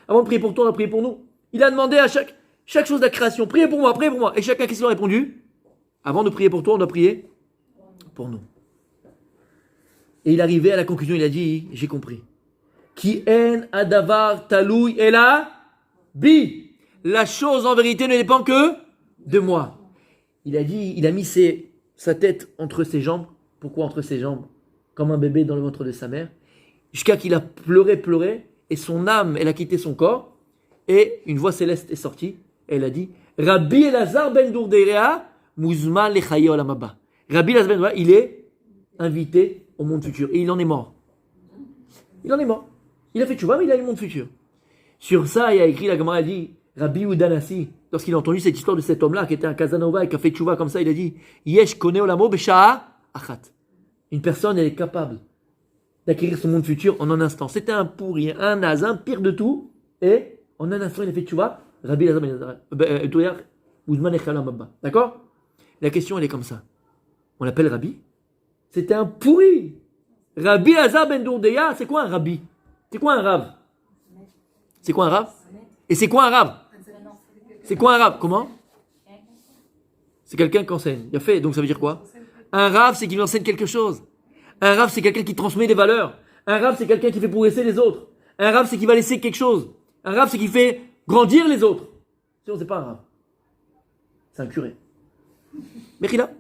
avant de prier pour toi, on a prié pour nous. Il a demandé à chaque chose de la création, priez pour moi. Et chacun, qu'est-ce qu'il a répondu? Avant de prier pour toi, on doit prier pour nous. Et il arrivait à la conclusion, il a dit, j'ai compris. Ki en adavar taloui ela bi. La chose en vérité ne dépend que de moi. Il a dit, il a mis sa tête entre ses jambes. Pourquoi entre ses jambes? Comme un bébé dans le ventre de sa mère. Jusqu'à qu'il a pleuré, et son âme, elle a quitté son corps. Et une voix céleste est sortie, et elle a dit, Rabbi Elazar ben Dourdeya, Mouzma lechaye olam haba. Rabbi Elazar ben Dourdeya, il est invité au monde futur. Et il en est mort. Il a fait tchouva, mais il a le monde futur. Sur ça, il a écrit, la Gemara a dit, Rabbi Udanasi, lorsqu'il a entendu cette histoire de cet homme-là, qui était un Casanova et qui a fait tchouva comme ça, il a dit, Yesh kone olamo besha'a achat. Une personne, elle est capable d'acquérir son monde futur en un instant. C'était un pourri, un naze, un pire de tout. Et en un instant, il a fait tchouva. Rabbi Elazar ben Dourdeya, Mouzma lechaye olam haba. D'accord? La question, elle est comme ça. On l'appelle Rabbi. C'était un pourri. Rabbi Elazar ben Dourdeya, c'est quoi un Rabbi? C'est quoi un Rav? C'est quoi un Rav? Et c'est quoi un Rav? C'est quoi un Rav? Comment? C'est quelqu'un qui enseigne. Il a fait, donc ça veut dire quoi? Un Rav, c'est qu'il enseigne quelque chose. Un Rav, c'est quelqu'un qui transmet des valeurs. Un Rav, c'est quelqu'un qui fait progresser les autres. Un Rav, c'est qui va laisser quelque chose. Un Rav, c'est qui fait grandir les autres. Sinon, c'est pas un Rav. C'est un curé. Mechila.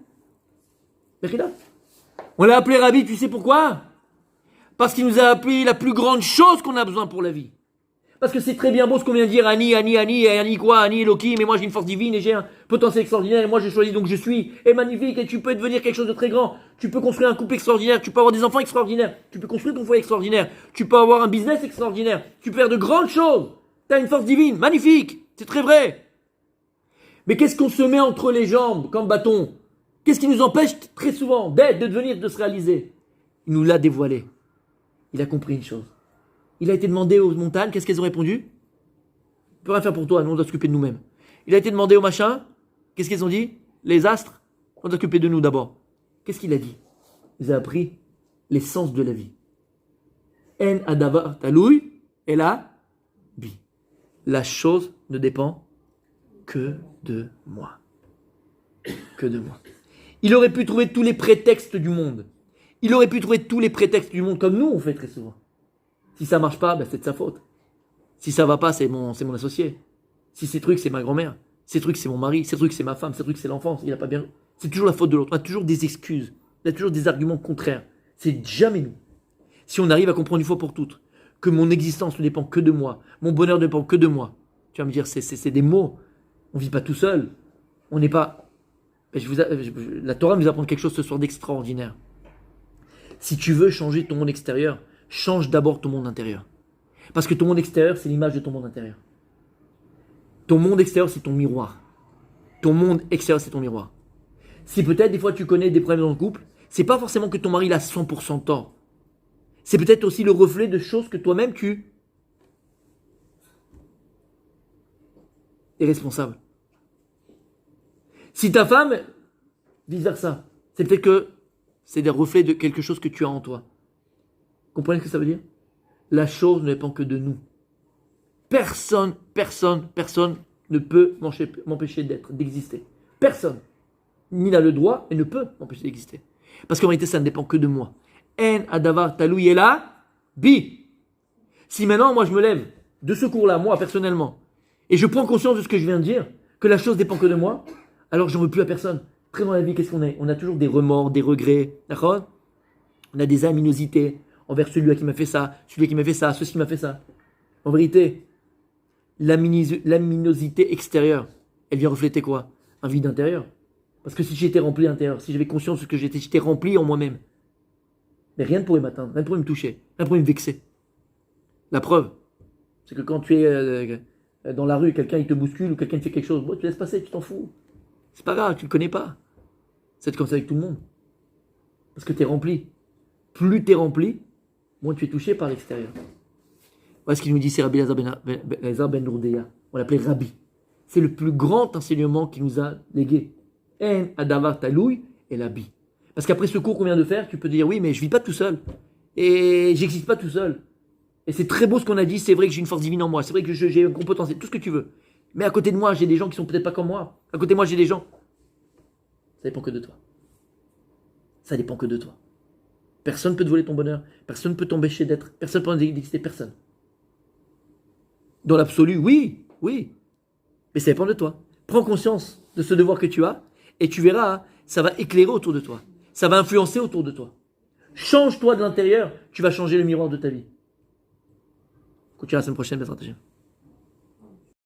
On l'a appelé Rabbi, tu sais pourquoi? Parce qu'il nous a appris la plus grande chose qu'on a besoin pour la vie. Parce que c'est très bien beau ce qu'on vient de dire, Ani, Elohim, et moi j'ai une force divine et j'ai un potentiel extraordinaire, et moi j'ai choisi donc je suis, et magnifique, et tu peux devenir quelque chose de très grand, tu peux construire un couple extraordinaire, tu peux avoir des enfants extraordinaires, tu peux construire ton foyer extraordinaire, tu peux avoir un business extraordinaire, tu peux faire de grandes choses, tu as une force divine, magnifique, c'est très vrai. Mais qu'est-ce qu'on se met entre les jambes comme bâton? Qu'est-ce qui nous empêche très souvent d'être, de devenir, de se réaliser? Il nous l'a dévoilé. Il a compris une chose. Il a été demandé aux montagnes, qu'est-ce qu'elles ont répondu? On ne peut rien faire pour toi, nous on doit s'occuper de nous-mêmes. Il a été demandé aux machins, qu'est-ce qu'ils ont dit? Les astres, on doit s'occuper de nous d'abord. Qu'est-ce qu'il a dit? Il a appris l'essence de la vie. En adavar taloui et la bi. La chose ne dépend que de moi. Que de moi. Il aurait pu trouver tous les prétextes du monde. Il aurait pu trouver tous les prétextes du monde comme nous on fait très souvent. Si ça marche pas, ben c'est de sa faute. Si ça va pas, c'est mon associé. Si ces trucs, c'est ma grand-mère. Ces trucs, c'est mon mari. Ces trucs, c'est ma femme. Ces trucs, c'est l'enfant. Il a pas bien. C'est toujours la faute de l'autre. On a toujours des excuses. On a toujours des arguments contraires. C'est jamais nous. Si on arrive à comprendre une fois pour toutes que mon existence ne dépend que de moi, mon bonheur ne dépend que de moi. Tu vas me dire, c'est des mots. On vit pas tout seul. On n'est pas. La Torah nous apprend quelque chose ce soir d'extraordinaire. Si tu veux changer ton monde extérieur, change d'abord ton monde intérieur. Parce que ton monde extérieur, c'est l'image de ton monde intérieur. Ton monde extérieur, c'est ton miroir. Ton monde extérieur, c'est ton miroir. Si peut-être des fois tu connais des problèmes dans le couple, c'est pas forcément que ton mari a 100% tort. C'est peut-être aussi le reflet de choses que toi-même tu es responsable. Si ta femme, vice-versa, c'est peut-être que c'est des reflets de quelque chose que tu as en toi. Comprenez ce que ça veut dire? La chose ne dépend que de nous. Personne ne peut m'empêcher d'exister. Personne. Ni n'a le droit et ne peut m'empêcher d'exister. Parce qu'en réalité, ça ne dépend que de moi. En adavar talou yela bi. Si maintenant, moi, je me lève de ce cours-là, moi, personnellement, et je prends conscience de ce que je viens de dire, que la chose dépend que de moi, alors j'en veux plus à personne. Après, dans la vie, qu'est-ce qu'on est? On a toujours des remords, des regrets. D'accord? On a des aminosités envers celui-là qui m'a fait ça, celui qui m'a fait ça, ceci qui m'a fait ça. En vérité, l'aminosité extérieure, elle vient refléter quoi? Un vide intérieur. Parce que si j'étais rempli intérieur, si j'avais conscience de ce que j'étais rempli en moi-même, mais rien ne pourrait m'atteindre, rien ne pourrait me toucher, rien ne pourrait me vexer. La preuve, c'est que quand tu es dans la rue, quelqu'un il te bouscule ou quelqu'un te fait quelque chose, bon, tu laisses passer, tu t'en fous. C'est pas grave, tu le connais pas. C'est comme ça avec tout le monde. Parce que tu es rempli. Plus tu es rempli, moins tu es touché par l'extérieur. Voilà ce qu'il nous dit, c'est Rabbi Elazar ben Nourdeya. On l'appelait Rabbi. C'est le plus grand enseignement qu'il nous a légué. En adavar talouy et la bi. Parce qu'après ce cours qu'on vient de faire, tu peux dire oui, mais je vis pas tout seul. Et j'existe pas tout seul. Et c'est très beau ce qu'on a dit, c'est vrai que j'ai une force divine en moi, c'est vrai que j'ai un gros potentiel, tout ce que tu veux. Mais à côté de moi, j'ai des gens qui sont peut-être pas comme moi. À côté de moi, j'ai des gens. Ça dépend que de toi. Ça dépend que de toi. Personne ne peut te voler ton bonheur. Personne ne peut t'empêcher d'être. Personne ne peut d'exister. Personne. Dans l'absolu, oui. Mais ça dépend de toi. Prends conscience de ce devoir que tu as et tu verras, ça va éclairer autour de toi. Ça va influencer autour de toi. Change-toi de l'intérieur, tu vas changer le miroir de ta vie. Continue la semaine prochaine, Bezrat Hashem.